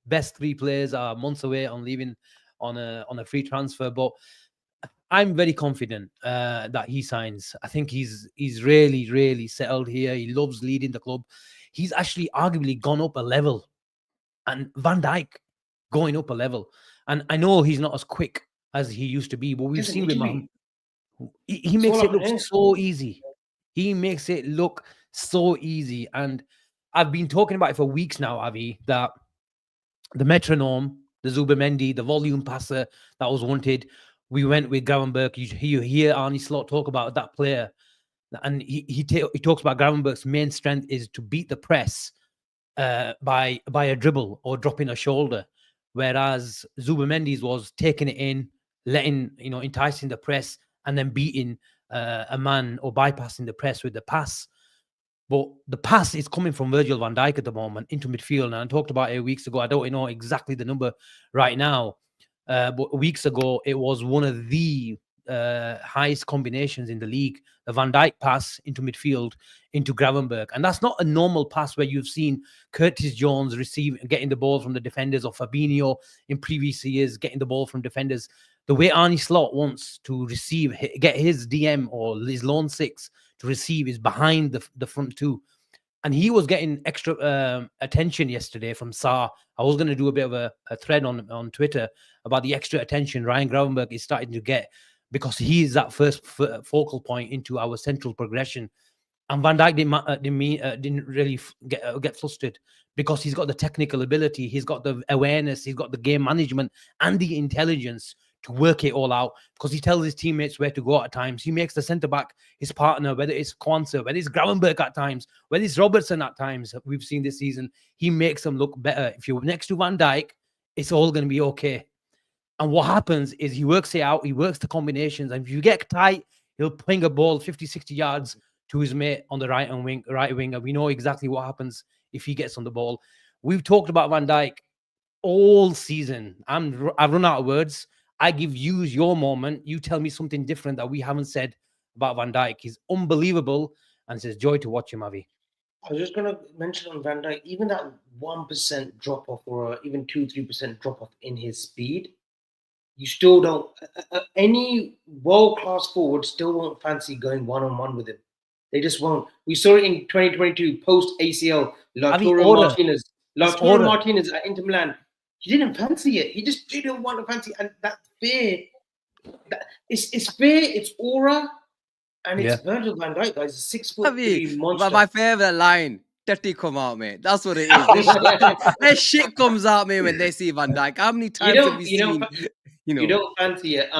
best 3 players are months away on leaving on a free transfer, but I'm very confident that he signs. I think he's really, really settled here. He loves leading the club. He's actually arguably gone up a level, and Van Dijk going up a level. And I know he's not as quick as he used to be, but we've seen with him. He makes it look so easy. He makes it look so easy. And I've been talking about it for weeks now, Avi, that the metronome, the Zubimendi, the volume passer that was wanted, we went with Gravenberch. You hear Arne Slot talk about that player, and he talks about Gravenberch's main strength is to beat the press by a dribble or dropping a shoulder, whereas Zubimendi's was taking it in, enticing the press, and then beating a man or bypassing the press with the pass. But the pass is coming from Virgil van Dijk at the moment into midfield. And I talked about it weeks ago. I don't know exactly the number right now. But weeks ago, it was one of the highest combinations in the league. The Van Dijk pass into midfield, into Gravenberch. And that's not a normal pass where you've seen Curtis Jones getting the ball from the defenders, or Fabinho in previous years getting the ball from defenders. The way Arne Slot wants to get his DM or his lone 6 to receive is behind the front 2. And he was getting extra attention yesterday from Saar. I was going to do a bit of a thread on Twitter about the extra attention Ryan Gravenberch is starting to get, because he is that first focal point into our central progression. And Van Dijk didn't really get flustered, because he's got the technical ability, he's got the awareness, he's got the game management and the intelligence to work it all out, because he tells his teammates where to go at times. He makes the centre-back his partner, whether it's Kwanzaa, whether it's Gravenberch at times, whether it's Robertson at times, we've seen this season. He makes them look better. If you're next to Van Dijk, it's all going to be okay. And what happens is he works it out, he works the combinations, and if you get tight, he'll ping a ball 50, 60 yards to his mate on the right wing, and we know exactly what happens if he gets on the ball. We've talked about Van Dijk all season. I've run out of words. I give you your moment. You tell me something different that we haven't said about Van Dijk. He's unbelievable, and it's a joy to watch him, Avi. I was just going to mention on Van Dijk, even that 1% drop off or even 2-3% drop off in his speed, you still don't. Any world class forward still won't fancy going 1-on-1 with him. They just won't. We saw it in 2022 post ACL. Lautaro Martinez at Inter Milan. He didn't fancy it. He just didn't want to fancy it. And that fear, it's fear, it's aura, and it's Virgil van Dijk, guys. 6'3" monster. But my favorite line, "Tatty come out, mate." That's what it is. This shit comes out, mate, when they see Van Dijk. How many times have we seen? You don't fancy it.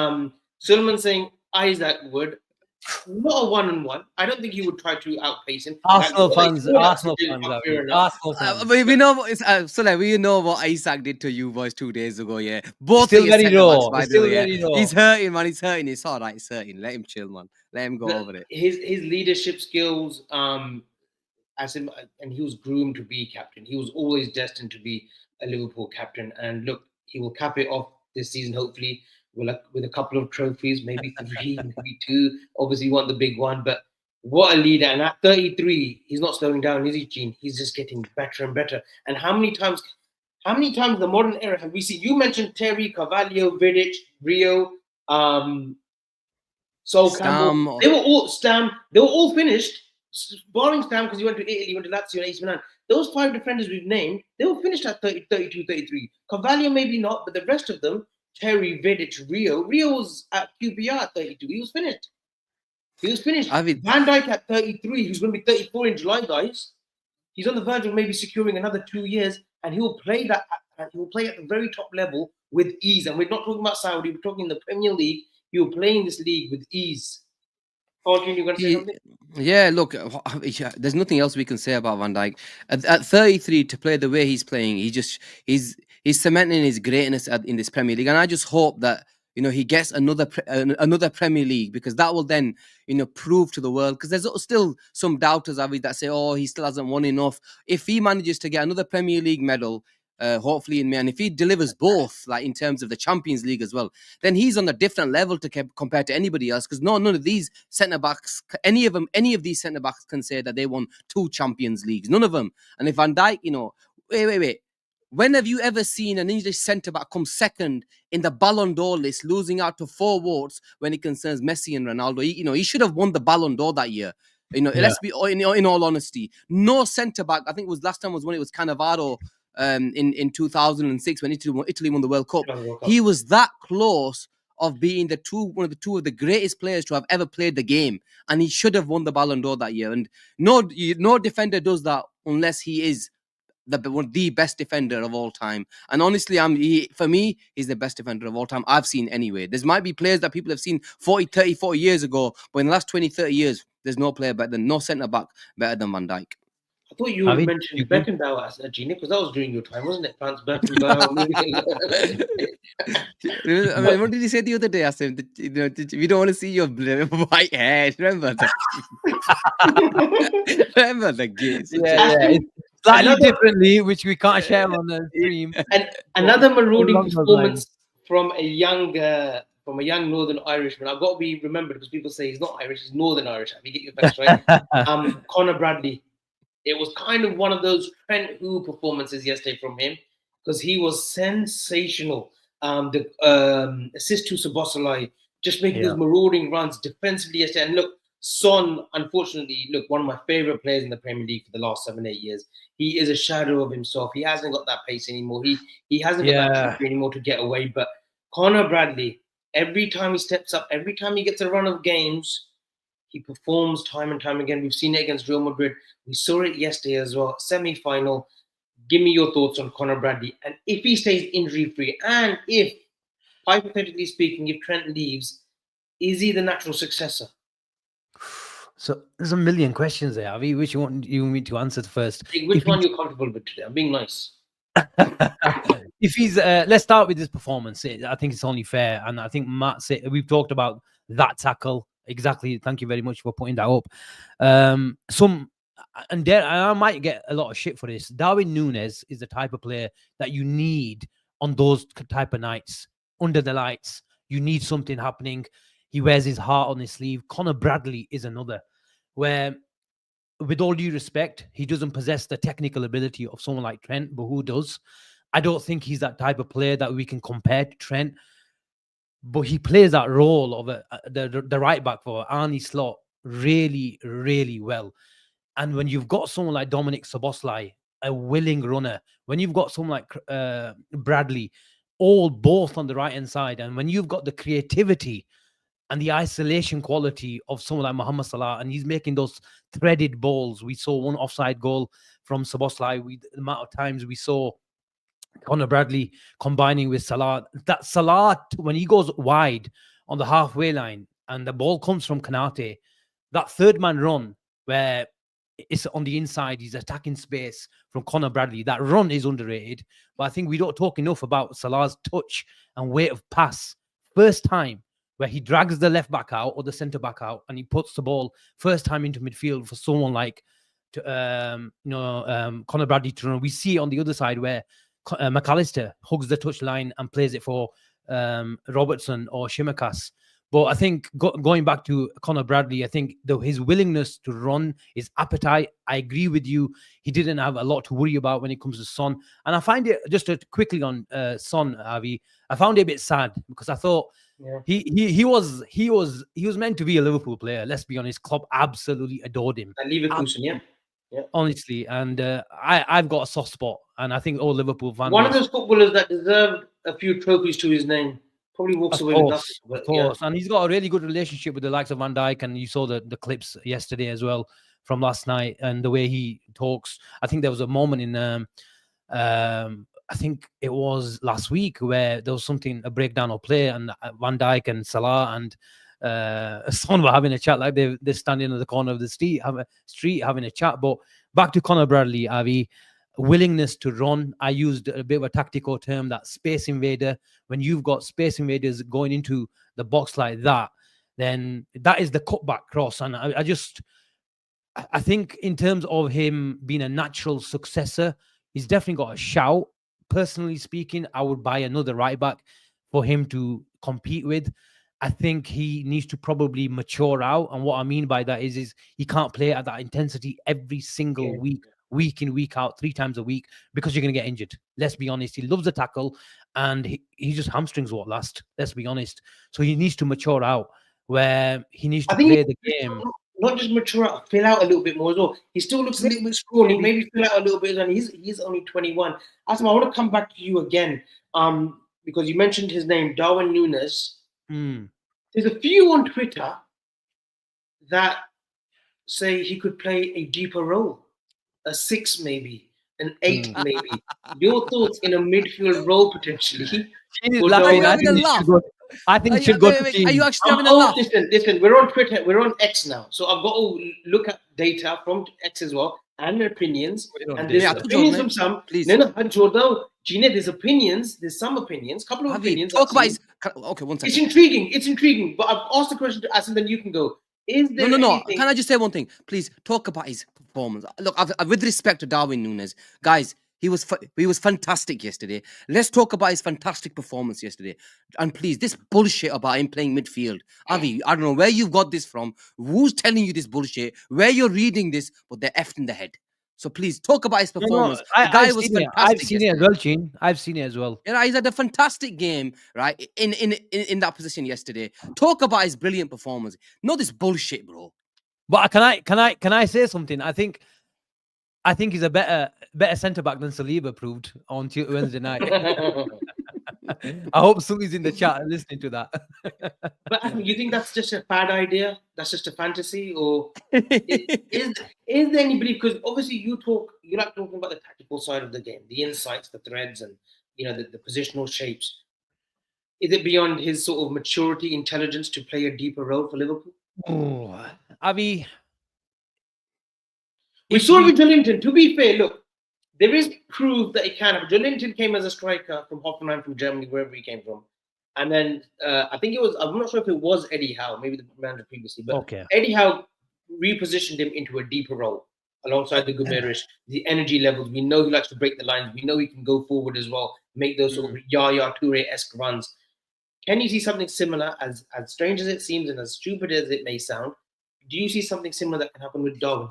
Suleiman saying Isaac would. Not a 1-on-1. I don't think he would try to outpace him. Arsenal fans. We know we know what Isaac did to you boys 2 days ago. Yeah, both still very low. He's hurting, man. He's hurting. It's all right. He's hurting. Let him chill, man. Let him go over it. His leadership skills, Asim, and he was groomed to be captain. He was always destined to be a Liverpool captain. And look, he will cap it off this season, hopefully, with a couple of trophies, maybe 3, maybe 2. Obviously, you want the big one, but what a leader. And at 33, he's not slowing down, is he, Cheen? He's just getting better and better. And how many times in the modern era have we seen? You mentioned Terry, Carvalho, Vidic, Rio, Sol Campbell. They were all finished, barring Stam because he went to Italy, he went to Lazio and AC Milan. Those 5 defenders we've named, they were finished at 30, 32, 33. Carvalho maybe not, but the rest of them, Terry, Vidic, Rio was at QPR at 32. He was finished. Van Dijk at 33. He's going to be 34 in July, guys. He's on the verge of maybe securing another 2 years, and he will play that. He will play at the very top level with ease. And we're not talking about Saudi. We're talking the Premier League. He will play in this league with ease. Fortune, you going to say something? Yeah, look, there's nothing else we can say about Van Dijk. At 33, to play the way he's playing, he's cementing his greatness in this Premier League, and I just hope that he gets another Premier League, because that will then prove to the world. Because there's still some doubters, Avi, that say, oh, he still hasn't won enough. If he manages to get another Premier League medal, hopefully in May, and if he delivers both, like in terms of the Champions League as well, then he's on a different level compared to anybody else. Because none of these centre backs, any of these centre backs can say that they won 2 Champions Leagues. None of them. And if Van Dijk, wait. When have you ever seen an English centre back come second in the Ballon d'Or list, losing out to 4 votes when it concerns Messi and Ronaldo? He should have won the Ballon d'Or that year. Let's be in all honesty. No centre back. I think it was last time when it was Cannavaro. In 2006 when Italy won the World Cup, he was that close of being one of the greatest players to have ever played the game, and he should have won the Ballon d'Or that year. And no defender does that unless he is the best defender of all time. And honestly, for me, he's the best defender of all time I've seen anyway. There might be players that people have seen 40 years ago, but in the last 20-30 years, there's no player better than, no centre back better than Van Dijk. I thought you mentioned Beckenbauer as a genius, because that was during your time, wasn't it? Franz Beckenbauer. I mean, what did you say the other day, Asim? We don't want to see your white hair. Remember that? Remember the gaze? Yeah. Slightly differently, which we can't share on the stream. And another marauding performance from a young Northern Irishman. I've got to be remembered, because people say he's not Irish, he's Northern Irish. Have you get your facts right? Conor Bradley. It was kind of one of those Trent Who performances yesterday from him, because he was sensational. The assist to Szoboszlai, just making those marauding runs defensively yesterday. And look, Son, unfortunately, one of my favourite players in the Premier League for the last 7-8 years. He is a shadow of himself. He hasn't got that pace anymore. He hasn't got that pace anymore to get away. But Conor Bradley, every time he steps up, every time he gets a run of games, he performs time and time again. We've seen it against Real Madrid. We saw it yesterday as well. Semi-final. Give me your thoughts on Conor Bradley. And if he stays injury-free, and if, hypothetically speaking, if Trent leaves, is he the natural successor? So there's a million questions there, Avi. Which one you want me to answer first? Which one you're comfortable with today? I'm being nice. if he's let's start with his performance. I think it's only fair, and I think Matt said we've talked about that tackle exactly. Thank you very much for putting that up. And I might get a lot of shit for this. Darwin Nunez is the type of player that you need on those type of nights under the lights. You need something happening. He wears his heart on his sleeve. Conor Bradley is another where, with all due respect, he doesn't possess the technical ability of someone like Trent, but who does? I don't think he's that type of player that we can compare to Trent, but he plays that role of the right back for Arne Slot really, really well. And when you've got someone like Dominic Szoboszlai, a willing runner, when you've got someone like Bradley, both on the right-hand side, and when you've got the creativity and the isolation quality of someone like Mohamed Salah, and he's making those threaded balls. We saw one offside goal from Szoboszlai. The amount of times we saw Conor Bradley combining with Salah. That Salah, when he goes wide on the halfway line and the ball comes from Kanate, that third man run where it's on the inside, he's attacking space from Conor Bradley. That run is underrated, but I think we don't talk enough about Salah's touch and weight of pass. First time where he drags the left back out or the centre back out and he puts the ball first time into midfield for someone like Conor Bradley to run. We see it on the other side where McAllister hugs the touchline and plays it for Robertson or Shimikas. But I think going back to Conor Bradley, I think his willingness to run, his appetite, I agree with you. He didn't have a lot to worry about when it comes to Son. And I find it, just quickly on Son, Avi, I found it a bit sad because I thought he was meant to be a Liverpool player. Let's be honest, Klopp absolutely adored him. And Leverkusen, yeah. Honestly, and I've got a soft spot, and I think all Liverpool fans. One of those footballers that deserved a few trophies to his name. Probably walks away with nothing. Of course. And he's got a really good relationship with the likes of Van Dijk, and you saw the clips yesterday as well from last night, and the way he talks. I think there was a moment in I think it was last week where there was a breakdown of play, and Van Dijk and Salah and Son were having a chat, like they're standing in the corner of the street having a chat. But back to Conor Bradley, Avi, willingness to run. I used a bit of a tactical term, that space invader. When you've got space invaders going into the box like that, then that is the cutback cross. And I think in terms of him being a natural successor, he's definitely got a shout. Personally speaking, I would buy another right back for him to compete with. I think he needs to probably mature out. And what I mean by that is he can't play at that intensity every single week in, week out, 3 times a week, because you're going to get injured. Let's be honest. He loves the tackle, and he just hamstrings won't last. Let's be honest. So he needs to mature out, where he needs to play the game. Not just mature out, fill out a little bit more as well. He still looks a little bit scrawny. Maybe fill out a little bit, and he's only 21. Asim, I want to come back to you again, because you mentioned his name, Darwin Nunez. There's a few on Twitter that say he could play a deeper role, a 6 maybe, an 8 maybe. Your thoughts in a midfield role potentially? I think it should go to Cheen. Are you actually having a laugh? Listen, we're on Twitter, we're on X now, so I've got to look at data from X as well and opinions. And there's opinions from some. Please. There's opinions. There's some opinions, couple of opinions. Talk about his. Okay, one second. It's intriguing. But I've asked the question to Asim, then you can go. Is there No. Can I just say one thing? Please talk about his performance. Look, with respect to Darwin Nunez, guys, he was fantastic yesterday. Let's talk about his fantastic performance yesterday. And please, this bullshit about him playing midfield, Avi, I don't know where you've got this from. Who's telling you this bullshit? Where you're reading this, but they're effed in the head. So please talk about his performance. The guy was fantastic. I've seen it as well, Cheen. I've seen it as well. Yeah, he's had a fantastic game, right? In that position yesterday. Talk about his brilliant performance. Not this bullshit, bro. But can I say something? I think he's a better centre back than Saliba proved on Wednesday night. I hope Sully's in the chat listening to that. But you think that's just a bad idea? That's just a fantasy, or is there anybody? Because obviously you like talking about the tactical side of the game, the insights, the threads, and the positional shapes. Is it beyond his sort of maturity, intelligence to play a deeper role for Liverpool? Oh, Avi. We saw it with Linton. To be fair, look, there is proof that it can happen. Joelinton came as a striker from Hoffenheim, from Germany, wherever he came from. And then I think it was, I'm not sure if it was Eddie Howe, maybe the manager previously, but Eddie Howe repositioned him into a deeper role alongside the Guimaraes, the energy levels. We know he likes to break the lines. We know he can go forward as well, make those sort of Yaya Toure-esque runs. Can you see something similar, as strange as it seems and as stupid as it may sound? Do you see something similar that can happen with Darwin?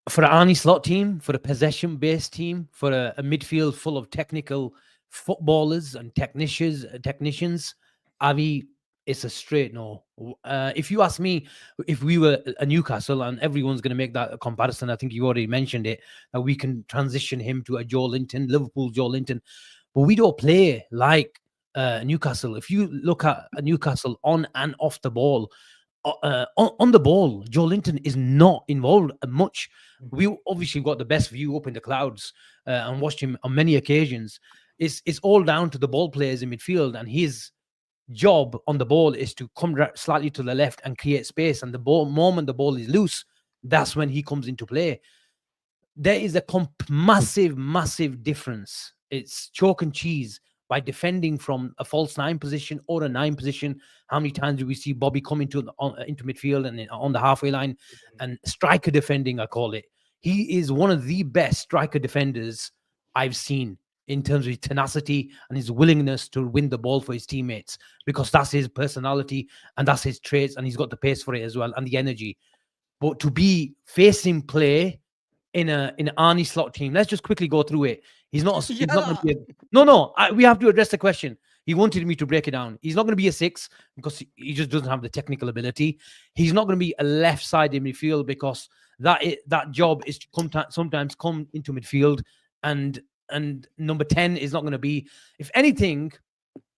For an Arne Slot team, for a possession-based team, for a midfield full of technical footballers and technicians, Avi, it's a straight no. If you ask me, if we were a Newcastle, and everyone's going to make that comparison, I think you already mentioned it, that we can transition him to a Joelinton, Liverpool Joelinton, but we don't play like Newcastle. If you look at Newcastle on and off the ball, on the ball, Joelinton is not involved much. We obviously got the best view up in the clouds and watched him on many occasions. It's all down to the ball players in midfield, and his job on the ball is to come slightly to the left and create space. And the moment the ball is loose, that's when he comes into play. There is a massive difference. It's chalk and cheese. By defending from a false 9 position or a 9 position, how many times do we see Bobby come into midfield and on the halfway line? And striker defending, I call it. He is one of the best striker defenders I've seen in terms of his tenacity and his willingness to win the ball for his teammates, because that's his personality and that's his traits, and he's got the pace for it as well and the energy. But to be facing play in an Arne Slot team, let's just quickly go through it. He's not going to be we have to address the question. He wanted me to break it down. He's not going to be a 6 because he just doesn't have the technical ability. He's not going to be a left-sided midfield because that job is to sometimes come into midfield, and number 10 is not going to be. If anything,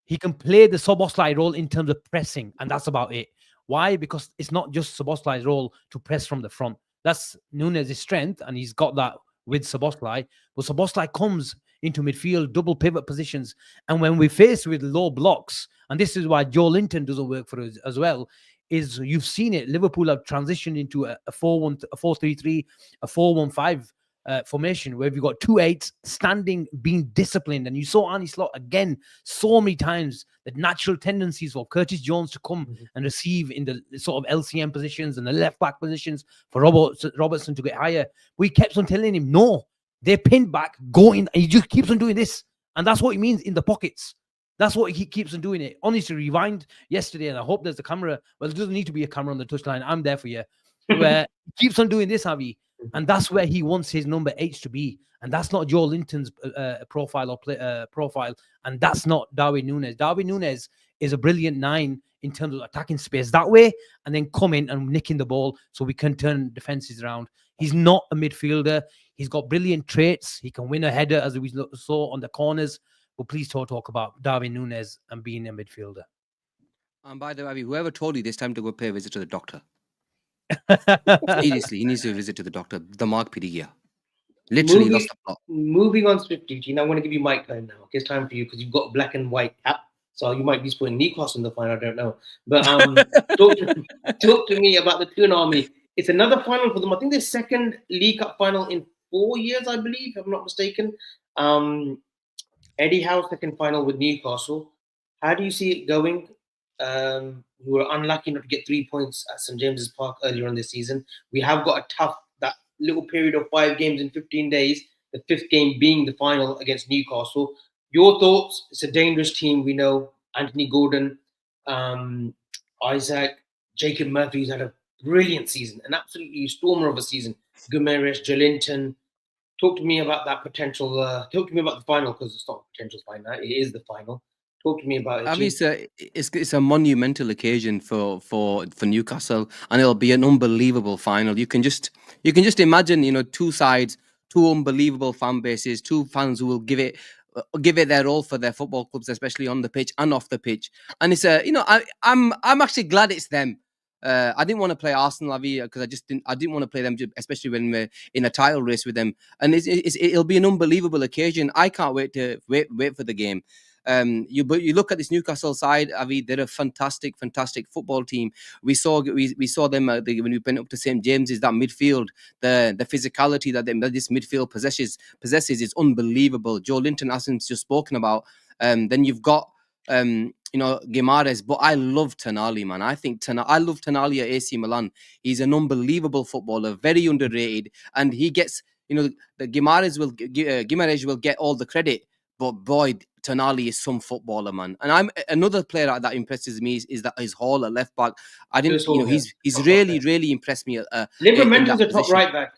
he can play the Szoboszlai role in terms of pressing, and that's about it. Why? Because it's not just Szoboszlai's role to press from the front. That's Nunez' strength, and he's got that with Szoboszlai. But Szoboszlai comes into midfield, double pivot positions. And when we're faced with low blocks, and this is why Joelinton doesn't work for us as well, is you've seen it. Liverpool have transitioned into a 4-1-4-3-3, a 4-1-5 formation where we've got 2 8s standing, being disciplined. And you saw Arne Slot again so many times, the natural tendencies for Curtis Jones to come and receive in the sort of LCM positions and the left back positions, for Robertson to get higher. We kept on telling him, no, they're pinned back, go in, and he just keeps on doing this. And that's what he means in the pockets. That's what he keeps on doing it. Honestly, rewind yesterday, and I hope there's a camera. Well, there doesn't need to be a camera on the touchline. I'm there for you. Where he keeps on doing this, Javi. And that's where he wants his number 8 to be. And that's not Joelinton's profile. And that's not Darwin Nunez. Darwin Nunez is a brilliant 9 in terms of attacking space that way, and then coming and nicking the ball so we can turn defenses around. He's not a midfielder. He's got brilliant traits. He can win a header, as we saw on the corners. But please talk about Darwin Nunez and being a midfielder. And by the way, whoever told you this time to go pay a visit to the doctor? Seriously, he needs to visit to the doctor. The Mark Pidigia. Literally lost the plot. Moving on swiftly, Gene, I want to give you my time now. It's time for you because you've got black and white cap. So you might be supporting Newcastle in the final, I don't know. But talk to me about the Toon Army. It's another final for them. I think their second League Cup final in 4 years, I believe, if I'm not mistaken. Eddie Howe's second final with Newcastle. How do you see it going? We were unlucky not to get 3 points at St. James's Park earlier in this season. We have got that little period of 5 games in 15 days, the 5th game being the final against Newcastle. Your thoughts? It's a dangerous team, we know. Anthony Gordon, Isaac, Jacob Murphy's had a brilliant season, an absolutely stormer of a season. Guimaraes, Joelinton. Talk to me about that potential. Talk to me about the final, because it's not a potential final. It is the final. Talk to me about it. I mean, it's a monumental occasion for Newcastle, and it'll be an unbelievable final. You can just imagine, 2 sides, 2 unbelievable fan bases, 2 fans who will give it their all for their football clubs, especially on the pitch and off the pitch. And it's I'm actually glad it's them. I didn't want to play Arsenal, because I didn't want to play them, especially when we're in a title race with them. And it'll be an unbelievable occasion. I can't wait for the game. But you look at this Newcastle side, Avi, they're a fantastic football team. We saw them when we went up to St James's. That midfield, the physicality that this midfield possesses is unbelievable. Joe Linton, Asim's just spoken about. Then you've got Guimaraes, but I love Tonali, man. I love Tonali at AC Milan. He's an unbelievable footballer, very underrated, and he gets, the Guimaraes will get all the credit, but boy, Tonali is some footballer, man. And another player that impresses me is that his Hall at left back. He's really impressed me. Livramento is a top right back.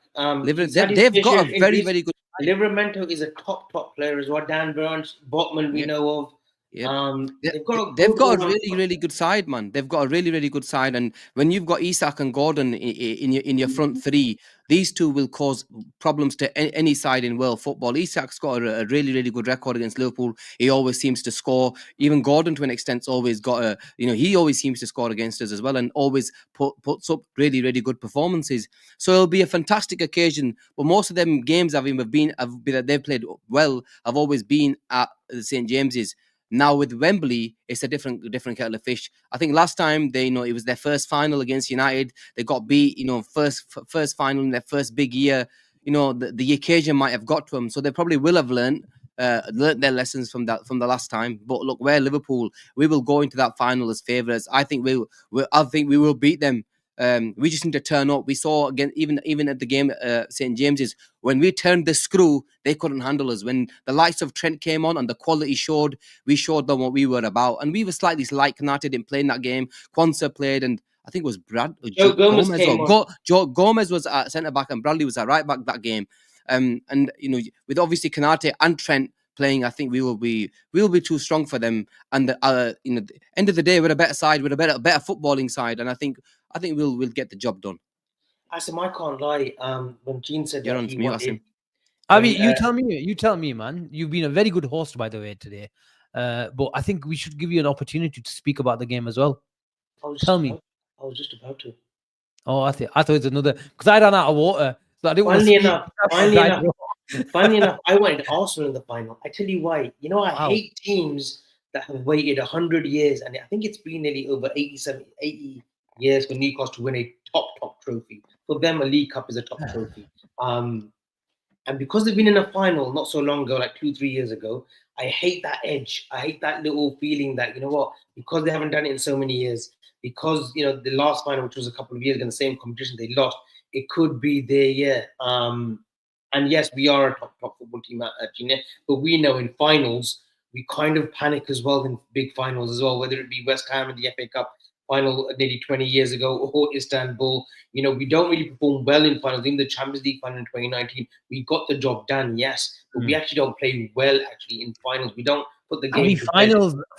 They've got a very good. Livramento is a top player as well. Dan Burns, Botman, we know of. Yeah. They've got a really good side, man. They've got a really good side, and when you've got Isak and Gordon in your front three, these two will cause problems to any side in world football. Isak's got a really good record against Liverpool. He always seems to score. Even Gordon, to an extent, always got he always seems to score against us as well, and always puts up really good performances. So it'll be a fantastic occasion. But most of them games they've played well have always been at St James's. Now with Wembley, it's a different kettle of fish. I think last time it was their first final against United. They got beat, first final in their first big year. The occasion might have got to them, so they probably will have learned their lessons from the last time. But look, we're Liverpool. We will go into that final as favourites. I think we will beat them. We just need to turn up. We saw again, even at the game at St James's, when we turned the screw, they couldn't handle us. When the likes of Trent came on and the quality showed, we showed them what we were about. And we were slightly light-hearted in playing that game. Quansah played, and I think it was Joe Gomez came on. Joe Gomez was at centre back and Bradley was at right back that game. And with obviously Konate and Trent playing, I think we will be too strong for them. And the end of the day, we're a better side, we're a better footballing side, and I think we'll get the job done. Asim, I can't lie. When Cheen said you're on mute, Asim. Avi, you tell me, man. You've been a very good host, by the way, today. But I think we should give you an opportunity to speak about the game as well. Tell me. I was just about to. Oh, I thought it's another, because I ran out of water. So I didn't want to Funny enough, I wanted Arsenal in the final. I tell you why. I hate teams that have waited 100 years, and I think it's been nearly over 80 years for Newcastle to win a top trophy. For them, a League Cup is a top trophy. And because they've been in a final not so long ago, like 2-3 years ago, I hate that edge. I hate that little feeling that, because they haven't done it in so many years, because, the last final, which was a couple of years ago in the same competition, they lost, it could be their year. And yes, we are a top football team at Cheen, but we know in finals, we kind of panic as well in big finals as well, whether it be West Ham in the FA Cup final nearly 20 years ago or Istanbul. We don't really perform well in finals. Even the Champions League final in 2019, we got the job done, yes, but we actually don't play well actually in finals. We don't put the game.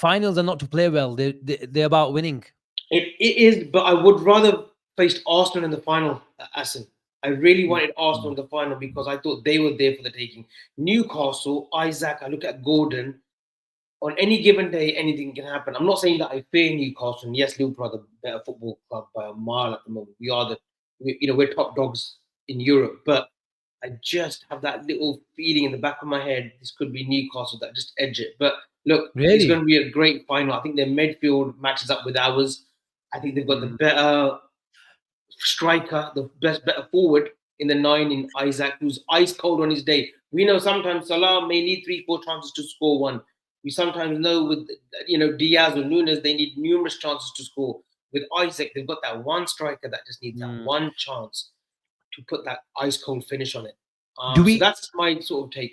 Finals are not to play well. They're about winning. It is, but I would rather face Arsenal in the final, Asim. I really wanted Arsenal in the final because I thought they were there for the taking. Newcastle, Isaac, I look at Gordon. On any given day, anything can happen. I'm not saying that I fear Newcastle. And yes, Liverpool are the better football club by a mile at the moment. We're top dogs in Europe. But I just have that little feeling in the back of my head, this could be Newcastle that just edge it. But look, It's going to be a great final. I think their midfield matches up with ours. I think they've got the better striker, the better forward in the 9 in Isaac, who's ice cold on his day. We know sometimes Salah may need 3-4 chances to score one. We sometimes know with Diaz or Nunez, they need numerous chances to score. With Isaac, they've got that one striker that just needs that one chance to put that ice cold finish on it. So that's my sort of take.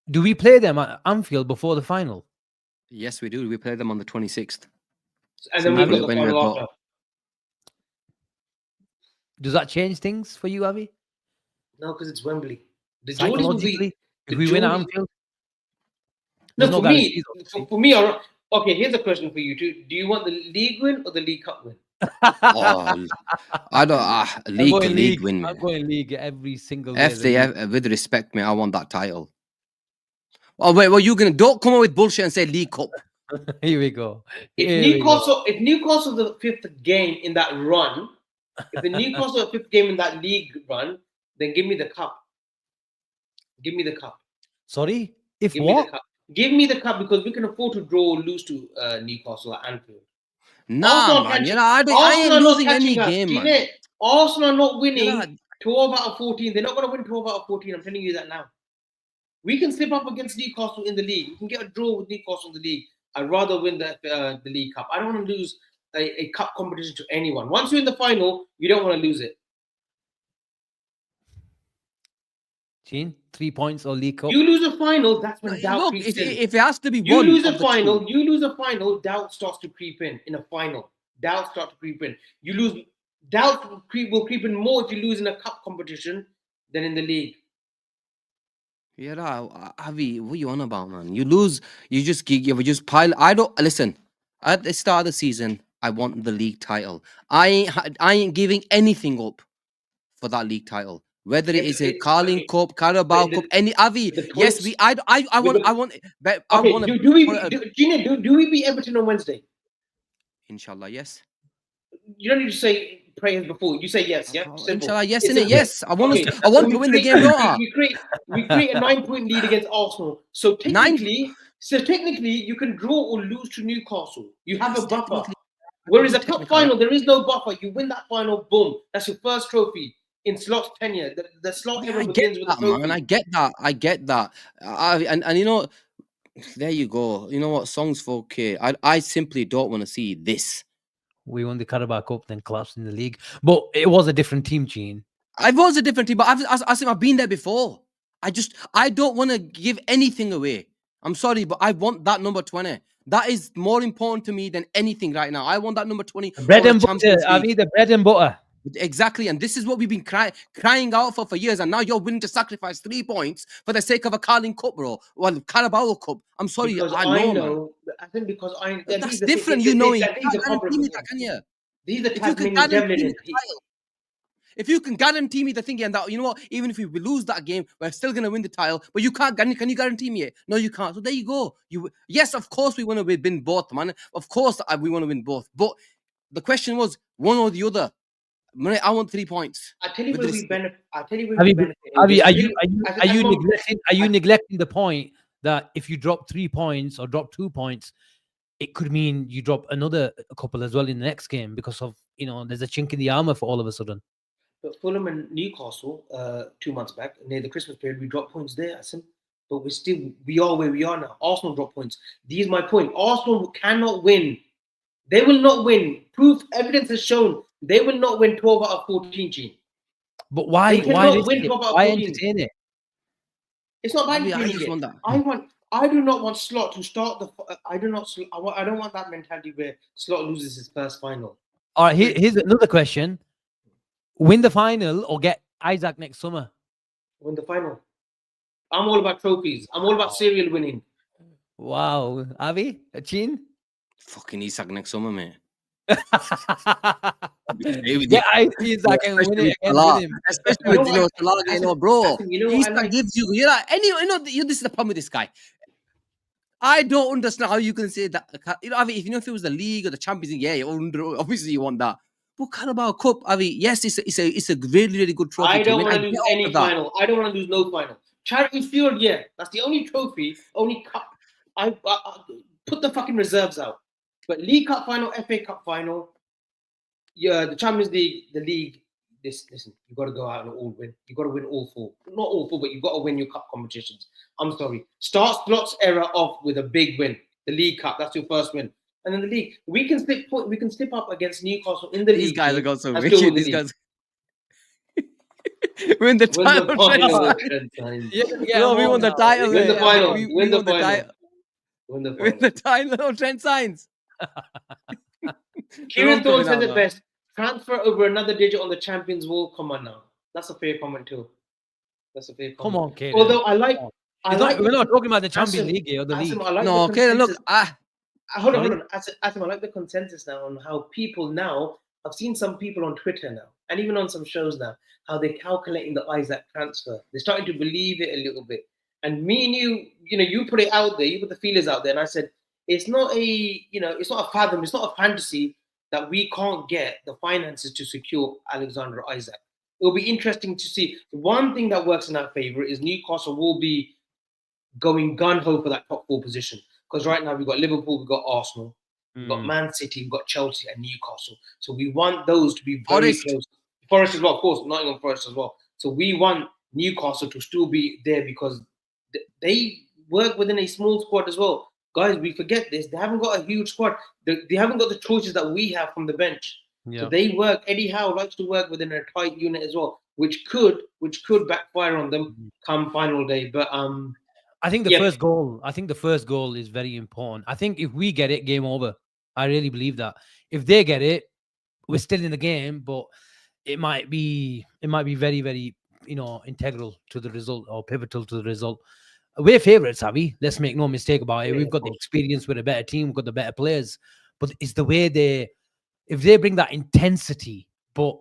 Do we play them at Anfield before the final? Yes, we do. We play them on the 26th. And then we've got the final after. Does that change things for you, Avi? No, because it's Wembley. Psychologically, if we win at Anfield? No, for me, okay, here's a question for you too. Do you want the league win or the League Cup win? I don't. League win. I'm going league every single day. With respect, mate, I want that title. Oh wait, well, don't come up with bullshit and say League Cup. Here we go. If Newcastle the 5th game in that run, if the Newcastle the 5th game in that league run, then give me the cup. Give me the cup. Sorry, give me the cup. Give me the cup because we can afford to draw or lose to Newcastle at Anfield. Nah, man. I ain't losing any game, man. Arsenal are not winning 12 out of 14. They're not going to win 12 out of 14. I'm telling you that now. We can slip up against Newcastle in the league. We can get a draw with Newcastle in the league. I'd rather win the League Cup. I don't want to lose a cup competition to anyone. Once you're in the final, you don't want to lose it. Cheen, 3 points or League Cup. You lose a final, that's when doubt creeps in. If it has to be you one, lose a final, doubt starts to creep in a final. Doubt starts to creep in. You lose, doubt will creep in more if you lose in a cup competition than in the league. Yeah, Avi, what are you on about, man? You lose, you just pile. I don't listen. At the start of the season, I want the league title. I ain't giving anything up for that league title. Whether it is a Carling Cup, Carabao Cup, any Avi. Yes, I want. Do we beat Everton on Wednesday? Inshallah, yes. You don't need to say prayers before. You say yes, yeah? Simple. Inshallah, yes, innit? Yes. I want to win the game, don't I? We create a 9-point lead against Arsenal. So technically, you can draw or lose to Newcastle. You have a buffer. Whereas a cup final, there is no buffer. You win that final, boom. That's your first trophy in Slot's tenure. The Slot era begins with a trophy. Man, I get that. And you know, there you go. You know what? Songs for okay. I simply don't want to see this. We won the Carabao Cup, then collapsed in the league. But it was a different team, Cheen. I was a different team, but I've been there before. I don't want to give anything away. I'm sorry, but I want that number 20. That is more important to me than anything right now. I want that number 20. Bread and butter. I mean, the bread and butter. Exactly, and this is what we've been crying out for years, and now you're willing to sacrifice 3 points for the sake of a Carling Cup, bro. Well, Carabao Cup. I'm sorry, because I know. I think because I. That's different. You knowing. These are Tasmanian devil. If you can guarantee me the thing, and that, you know what, even if we lose that game, we're still gonna win the title. But you can't. Can you guarantee me it? No, you can't. So there you go. Yes, of course we want to win both, man. Of course we want to win both. But the question was one or the other. I want 3 points. I tell you where we benefit. Avi, are you neglecting the point that if you drop 3 points or drop 2 points, it could mean you drop another couple as well in the next game because of, there's a chink in the armor for all of a sudden. But Fulham and Newcastle, 2 months back, near the Christmas period, we dropped points there, Asim. But we are where we are now. Arsenal dropped points. This is my point. Arsenal cannot win. They will not win. Evidence has shown they will not win 12 out of 14, Gene. But why entertain it? It's not about entertaining it. I do not want Slot to start I don't want that mentality where Slot loses his first final. All right, here's another question. Win the final or get Isaac next summer? Win the final. I'm all about trophies. I'm all about serial winning. Wow. Avi? Cheen? Fucking Isaac next summer, mate. Yeah, Isaac and win it with him. Especially with Salah, bro. Isaac gives you, this is the problem with this guy. I don't understand how you can say that. Avi, if it was the league or the Champions League, yeah, obviously you want that. But Carabao Cup, Avi, yes, it's a really, really good trophy. I don't want to lose any final. I don't want to lose no final. Charity Field, yeah, that's the only trophy, only cup. I put the fucking reserves out. But League Cup final, FA Cup final, yeah, the Champions League, the league. Listen, you got to go out and all win. You got to win all 4. Not all 4, but you got to win your cup competitions. I'm sorry. Start Slot's era off with a big win. The League Cup, that's your first win. And then the league, we can slip up against Newcastle in the league. These guys have got so wicked. These guys win the title. We won the title. Win the final. Win the final. Win the title. No Trent signs. Kieran Thorne said it best. Transfer over another digit on the Champions Wall. Come on now. That's a fair comment too. That's a fair comment. Come on, Kieran. Although we're not talking about the Champions League or the league. No, okay, look. Hold on. Asim, I like the consensus now on how people now, I've seen some people on Twitter now, and even on some shows now, how they're calculating the Isaac transfer. They're starting to believe it a little bit. And me and you put it out there, you put the feelers out there, and I said, it's not a fathom, it's not a fantasy that we can't get the finances to secure Alexander Isaac. It'll be interesting to see. One thing that works in our favor is Newcastle will be going gun-ho for that top 4 position. Because right now we've got Liverpool, we've got Arsenal, we've got Man City, we've got Chelsea and Newcastle. So we want those to be very close. Forest as well, of course, Nottingham Forest as well. So we want Newcastle to still be there because they work within a small squad as well. Guys, we forget this. They haven't got a huge squad. They haven't got the choices that we have from the bench. Yeah. So they work. Eddie Howe likes to work within a tight unit as well, which could backfire on them come final day. But I think the first goal. I think the first goal is very important. I think if we get it, game over. I really believe that. If they get it, we're still in the game, but it might be very, very, integral to the result or pivotal to the result. We're favourites, Avi. Let's make no mistake about it. We've got the experience. We're a better team. We've got the better players. But it's the way if they bring that intensity, but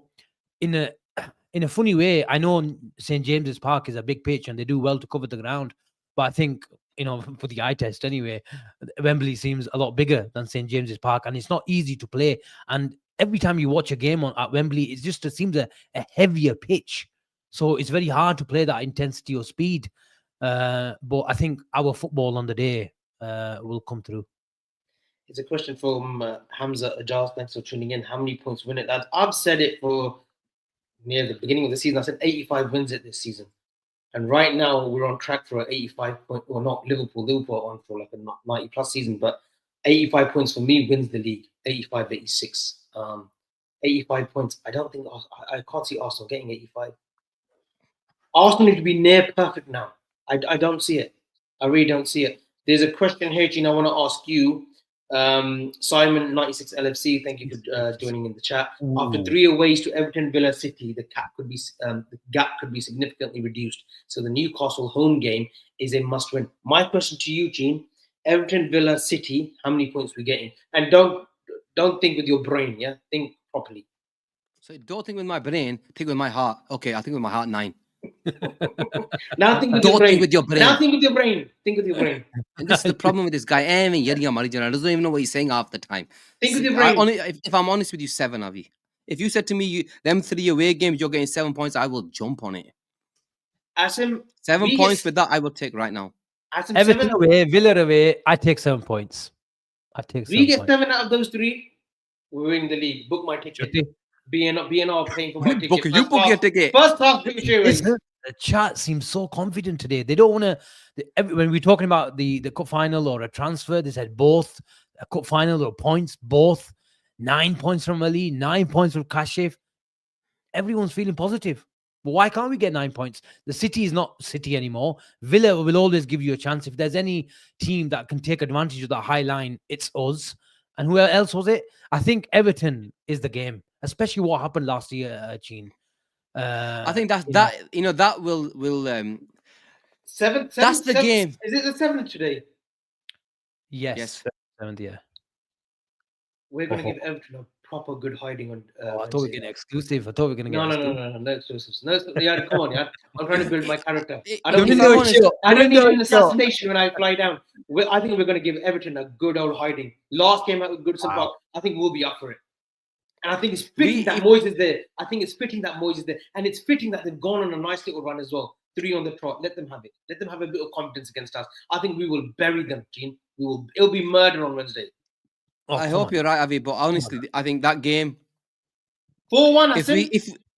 in a funny way. I know St. James's Park is a big pitch and they do well to cover the ground. But I think, for the eye test anyway, Wembley seems a lot bigger than St. James's Park. And it's not easy to play. And every time you watch a game at Wembley, it seems a heavier pitch. So it's very hard to play that intensity or speed. But I think our football on the day will come through. It's a question from Hamza Ajaz. Thanks for tuning in. How many points win it, lads? I've said it for near the beginning of the season. I said 85 wins it this season. And right now we're on track for an 85 point, or not Liverpool. Liverpool are on for like a 90 plus season, but 85 points for me wins the league. 85, 86. 85 points. I can't see Arsenal getting 85. Arsenal need to be near perfect now. I don't see it. I really don't see it. There's a question here, Cheen, I want to ask you. Simon 96 LFC, thank you for joining in the chat. After 3 aways to Everton, Villa, City, the gap could be significantly reduced. So the Newcastle home game is a must-win. My question to you, Cheen: Everton, Villa, City, how many points we getting? And don't think with your brain, yeah. Think properly. So don't think with my brain. Think with my heart. Okay, I think with my heart 9. Now think with your brain. Think with your brain. Now think with your brain. Think with your brain. And this is the problem with this guy. I doesn't even know what he's saying half the time. Think with your brain. If I'm honest with you, 7, Avi. If you said to me, them 3 away games, you're getting 7 points, I will jump on it. Asim, 7 points with that, I will take right now. Asim, Everton away, Villa away, I take 7 points. We get 7 out of those 3, we're winning the league. Book my ticket. BNR paying for my ticket. You book your ticket. First class picture. The chat seems so confident today. They don't want to. When we're talking about the cup final or a transfer, they said both a cup final or points, both 9 points from Ali, 9 points from Kashif. Everyone's feeling positive. But why can't we get 9 points? The City is not City anymore. Villa will always give you a chance. If there's any team that can take advantage of that high line, it's us. And who else was it? I think Everton is the game, especially what happened last year, Cheen. I think that will 7th. That's the game. Is it the 7th today? Yes. 7th, yeah. We're going to give Everton a proper good hiding on. I thought we were getting exclusive. I thought we were going to get no exclusives. No, yeah, come on, yeah. I'm trying to build my character. I don't need an assassination when I fly down. I think we're going to give Everton a good old hiding. Last game out with Goodison Park, I think we'll be up for it. And I think it's fitting that Moyes is there. And it's fitting that they've gone on a nice little run as well. 3 on the trot. Let them have it. Let them have a bit of confidence against us. I think we will bury them, Gene. It'll be murder on Wednesday. I hope you're right, Avi. But honestly, I think that game 4-1.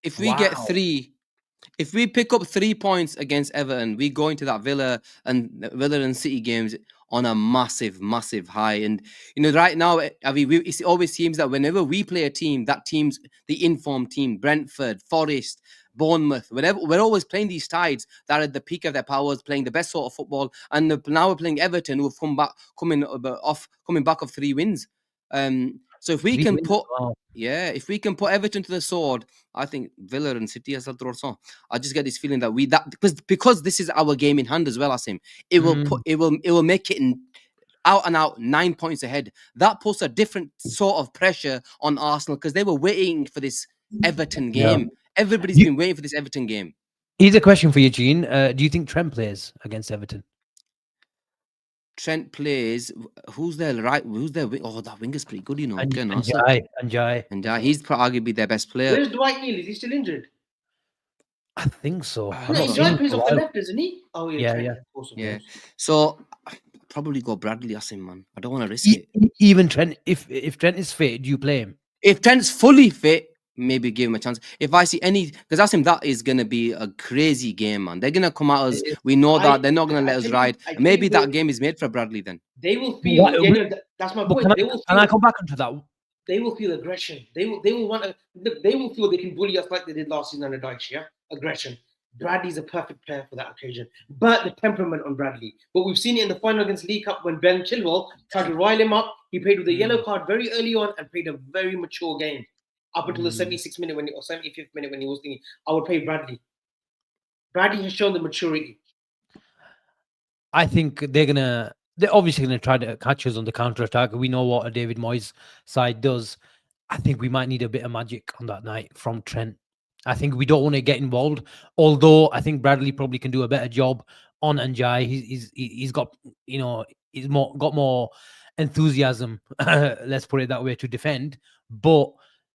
If we get 3, if we pick up 3 points against Everton, we go into that Villa and City games on a massive, massive high. And right now, Avi, it always seems that whenever we play a team, that team's the informed team, Brentford, Forest, Bournemouth, whatever, we're always playing these sides that are at the peak of their powers, playing the best sort of football. And now we're playing Everton, who have coming back of 3 wins. So if we can if we can put Everton to the sword, I think Villa and City as well. I just get this feeling that because this is our game in hand as well, Asim. It will make it out and out 9 points ahead. That puts a different sort of pressure on Arsenal because they were waiting for this Everton game. Yeah. Everybody's been waiting for this Everton game. Here's a question for you, Gene. Do you think Trent plays against Everton? Trent plays. Who's their wing? Oh, that winger's pretty good, Njai. And he's arguably their best player. Where's Dwight Neal? Is he still injured? I think so. I I'm No, not don't seeing Ndiaye him plays for a off the while. left, isn't he? Oh yeah, Yeah, Trent, yeah. of course, of Yeah. course. So probably go Bradley Asim, man. I don't want to risk it. Even Trent, if Trent is fit, do you play him? If Trent's fully fit, maybe give him a chance. If I see any, because Asim, that is gonna be a crazy game, man. They're gonna come at us. We know that they're not gonna let us ride. And maybe that game is made for Bradley then. They will feel. What- Yeah, no, that's my But point. They will can I feel. come back onto that? They will feel aggression. They will want to. They will feel they can bully us like they did last season under Dyche. Yeah, aggression. Bradley's a perfect player for that occasion, but the temperament on Bradley. But we've seen it in the final against League Cup when Ben Chilwell tried to rile him up. He played with a yellow card very early on and played a very mature game up until the 76th minute or 75th minute when he was thinking, I would play Bradley. Bradley has shown the maturity. I think they're obviously gonna try to catch us on the counter attack. We know what a David Moyes side does. I think we might need a bit of magic on that night from Trent. I think we don't want to get involved. Although I think Bradley probably can do a better job on Njai. He's got he's got more enthusiasm. Let's put it that way to defend. But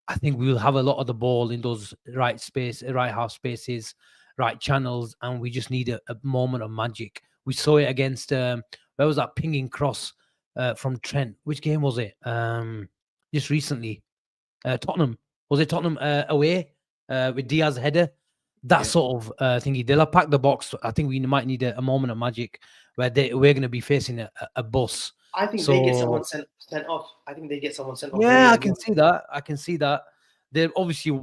I think we will have a lot of the ball in those right half spaces, right channels, and we just need a moment of magic. We saw it against where was that pinging cross from Trent? Which game was it? Just recently, Tottenham. Was it Tottenham away with Diaz header? That sort of thingy. They'll have packed the box. I think we might need a moment of magic where we're going to be facing a bus. I think they get someone sent off. I think they get someone sent off. Yeah, I can see that. I can see that. They're obviously,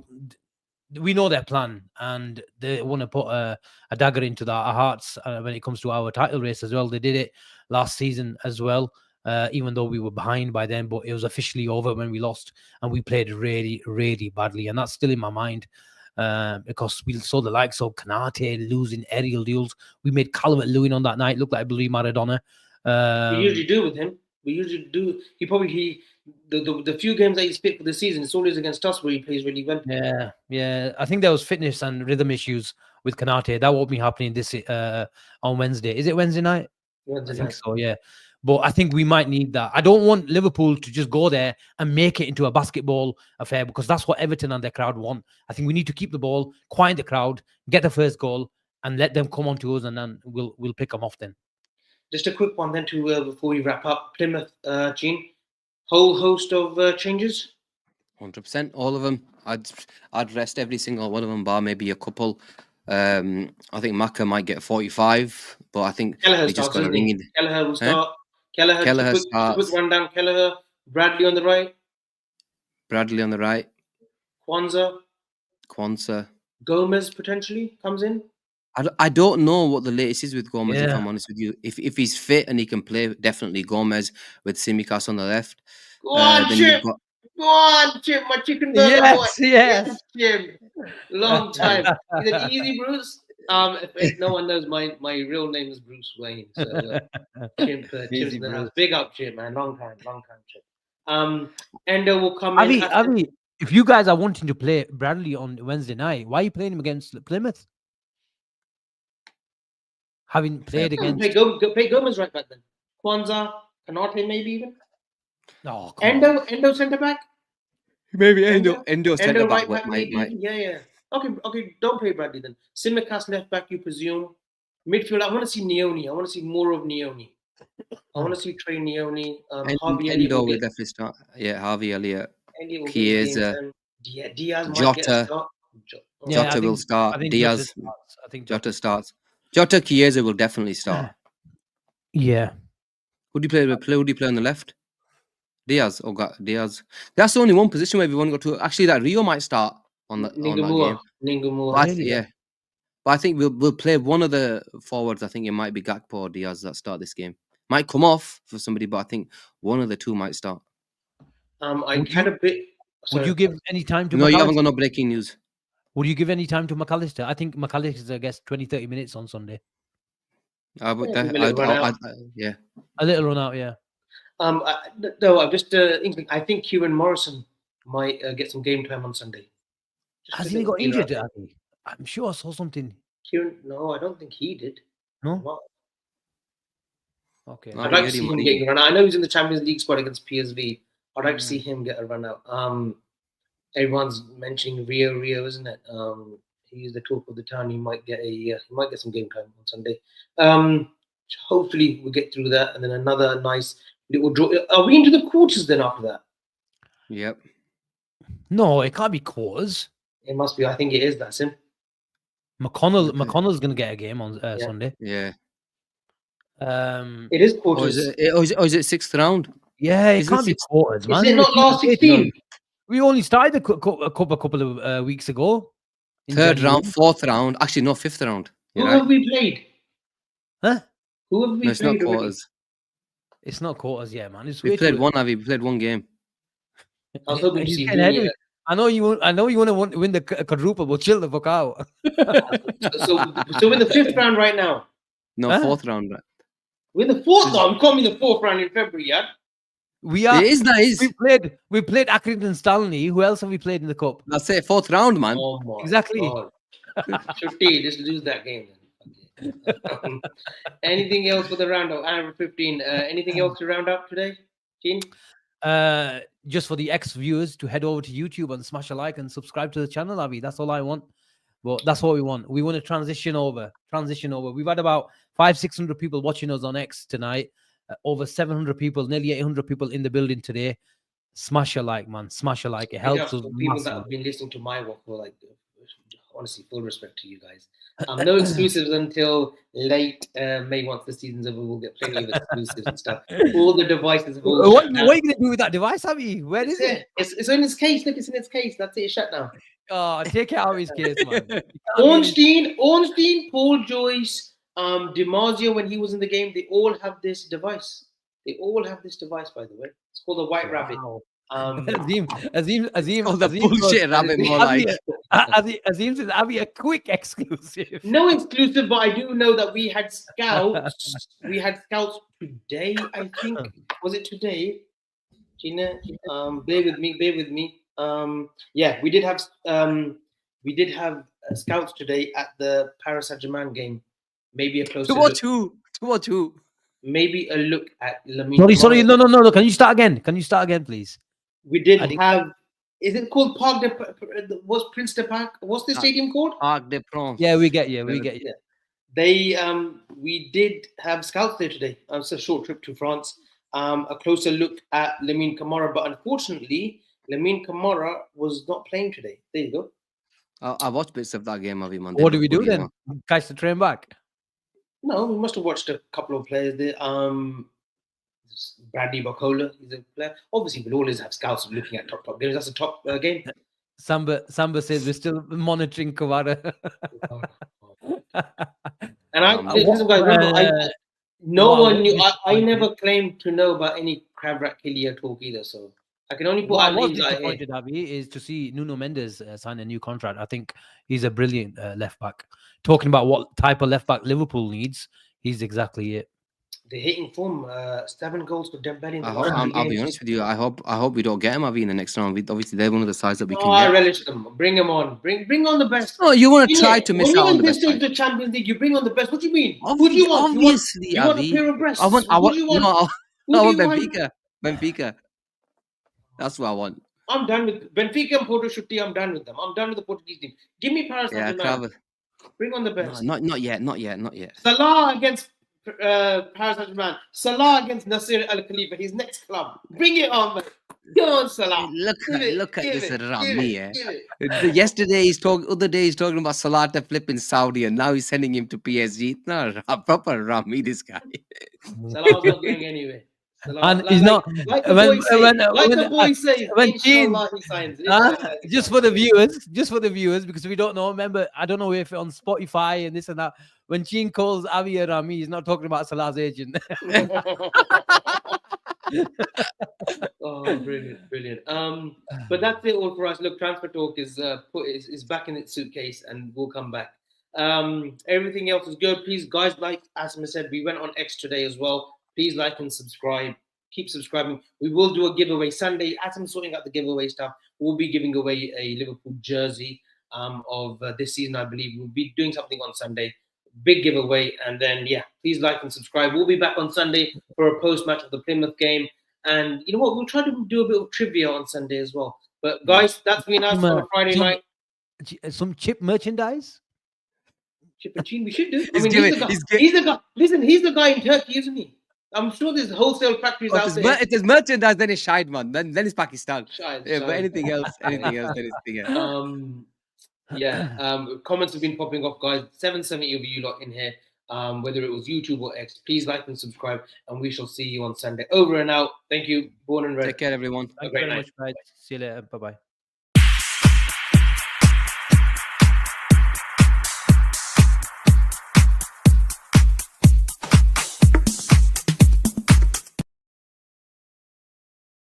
we know their plan, and they want to put a dagger into our hearts when it comes to our title race as well. They did it last season as well, even though we were behind by then, but it was officially over when we lost, and we played really, really badly, and that's still in my mind. Because we saw the likes of Kanate losing aerial duels. We made Calvert-Lewin on that night look like Blue Maradona. We usually do with him. We usually do. The few games that he's fit for the season, it's always against us where he plays really well. Yeah. I think there was fitness and rhythm issues with Kanate. That won't be happening this on Wednesday. Is it Wednesday night? Wednesday I think night. so. Yeah. But I think we might need that. I don't want Liverpool to just go there and make it into a basketball affair, because that's what Everton and their crowd want. I think we need to keep the ball, quiet the crowd, get the first goal, and let them come on to us, and then we'll pick them off then. Just a quick one then before we wrap up. Plymouth, Cheen, whole host of changes. 100%, all of them. I'd rest every single one of them, bar maybe a couple. I think Maka might get 45, but I think Kelleher's just got to ring in. Kelleher will start. Kelleher starts. Quick rundown. Kelleher, Bradley on the right. Bradley on the right. Kwanzaa. Gomez potentially comes in. I don't know what the latest is with Gomez, if I'm honest with you. If he's fit and he can play, definitely Gomez with Tsimikas on the left. Go on, Chip. Go on, Chip. My chicken burger boy. Yes. Chip. Long time. Is it easy, Bruce? If no one knows, my real name is Bruce Wayne. So Chimp, Chip's in the house. Big up, Chip, man. Long time, Chip. Endo will come in. Avi, if you guys are wanting to play Bradley on Wednesday night, why are you playing him against Plymouth? Having played against... Play Gomez right back then. Kwanzaa, Kanate maybe even. No, Endo centre back. Maybe Endo centre back. Right back yeah. Okay. Don't play Bradley then. Tsimikas left back, you presume. Midfield. I want to see Neoni. I want to see more of Neoni. I want to see Trey Neoni. Harvey Endo will definitely start. Yeah, Harvey Elliott. Chiesa. Diaz might Jota. get a start. Jota will start. Diaz. I think Jota starts. Jota, Chiesa will definitely start. Yeah. Who do you play on the left? Diaz or Diaz. That's the only one position where everyone got to. Actually, that Rio might start on that game. Ningumua. But I think we'll play one of the forwards. I think it might be Gakpo or Diaz that start this game. Might come off for somebody, but I think one of the two might start. Would you give any time to? No, you haven't got no breaking news. Would you give any time to McAllister? I think McAllister gets 20-30 minutes on Sunday. Yeah. A little run out, yeah. No, I'm just thinking. I think Kieran Morrison might get some game time on Sunday. Has he got injured? I'm sure I saw something. Kieran? No, I don't think he did. No. Okay. I'd like to see him getting a run out. I know he's in the Champions League squad against PSV. I'd like to see him get a run out. Everyone's mentioning Rio, isn't it? he's the talk of the town. He might get some game time on Sunday. Hopefully we'll get through that, and then another nice little draw. Are we into the quarters then after that? Yep. No, it can't be quarters. It must be. I think it is. That's him. McConnell's going to get a game on Sunday. Yeah. It is quarters. Is it sixth round? Yeah, it can't be quarters, man. Is it not last 16? We only started a couple of weeks ago. Third round, fourth round. Actually, no, fifth round. Who have we played? Huh? Who have we played? It's not quarters. It's not quarters, yeah, man. We played one, Avi. We played one game. I was hoping to see I know you want to win the quadruple, but chill the fuck out. so we're in the fifth round right now. No, fourth round. We're in the fourth round. Call me the fourth round in February, yeah. We are. It is nice. We played Accrington Stanley. Who else have we played in the cup? That's it. Fourth round, man. Oh my exactly. God. Just lose that game then. Anything else for the roundup? Hour 15. Anything else to round up today, Cheen? Just for the ex-viewers to head over to YouTube and smash a like and subscribe to the channel, Avi. That's all I want. But that's what we want. We want to transition over. We've had about 500-600 people watching us on X tonight. Over 700 people, nearly 800 people in the building today. Smash a like, man. Smash a like. It helps us. People that have been listening to my work for honestly, full respect to you guys. No exclusives until late May. Once the season's over, we'll get plenty of exclusives and stuff. All the devices. What are you going to do with that device, Abby? Where is it? It's in its case. Look, it's in its case. That's it. It's shut now. Oh, take it out of his case, man. Ornstein, Paul Joyce, DiMarzio, when he was in the game, they all have this device. By the way. It's called the White Rabbit. Azim. Oh, the bullshit rabbit, more like. Azim says, Abby, a quick exclusive. No exclusive, but I do know that we had scouts. Today, I think. Was it today? Gina, bear with me. Yeah, we did have scouts today at the Paris Saint-Germain game. Maybe a closer 2-2. Maybe a look at Lamine. Sorry. No. Can you start again, please? We did have. Is it called Parc de? What's Prince de Parc? What's the stadium called? Parc de France. Yeah, we get you. They we did have scouts there today. It's a short trip to France. A closer look at Lamine Camara, but unfortunately, Lamine Camara was not playing today. There you go. I watched bits of that game every Monday. What do we do then? Catch the train back? No, we must have watched a couple of players there. Bradley Bacola is a player. Obviously, we'll always have scouts looking at top games. That's a top game. Samba says we're still monitoring Kavada. And no one knew. I never claimed to know about any Crabrat Killia talk either. So I can only put what I was disappointed, Abby, is to see Nuno Mendes sign a new contract. I think he's a brilliant left back. Talking about what type of left back Liverpool needs, he's exactly it. They're hitting form. 7 goals for Dembele. I'll be honest with you. I hope we don't get him, Abby, in the next round. Obviously, they're one of the sides that we can get. I relish them. Bring them on. Bring on the best. No, you want to try to miss out on the best. When you the Champions League, you bring on the best. What do you mean? Obviously, you want a pair of breasts? I want Benfica. Benfica. That's what I want. I'm done with Benfica and Porto Schutti. I'm done with them. I'm done with the Portuguese team. Give me Paris Saint-Germain. Bring on the best. No, not yet. Salah against Paris Saint-Germain. Salah against Nasser Al Khalifa, his next club. Bring it on, man. Go on, Salah. Look at this Rami. Yesterday other day he's talking about Salah to flip in Saudi, and now he's sending him to PSG. No, proper Rami, this guy. Salah's not going anywhere. And he's not. Like the boy says, when Cheen, he signs. Just for the viewers, because we don't know. Remember, I don't know if on Spotify and this and that. When Cheen calls Avi a Rami, he's not talking about Salah's agent. Oh, brilliant. But that's it all for us. Look, Transfer Talk is back in its suitcase, and we'll come back. Everything else is good. Please, guys, like Asim said, we went on X today as well. Please like and subscribe. Keep subscribing. We will do a giveaway Sunday. As I'm sorting out the giveaway stuff, we'll be giving away a Liverpool jersey of this season, I believe. We'll be doing something on Sunday. Big giveaway. And then, please like and subscribe. We'll be back on Sunday for a post-match of the Plymouth game. And you know what? We'll try to do a bit of trivia on Sunday as well. But guys, that's been us on a Friday night. some chip merchandise? Chip and Cheen, we should do. I He's mean, giving- he's the guy. Listen, he's the guy in Turkey, isn't he? I'm sure there's wholesale factories out there. If there's merchandise, then it's Shide, man. Then it's Pakistan. Shine. But anything else, then it's bigger. Comments have been popping off, guys. 770 of you lot in here. Whether it was YouTube or X, please like and subscribe, and we shall see you on Sunday. Over and out. Thank you. Born and Red. Take care, everyone. Thank you very much, guys. See you later. Bye bye.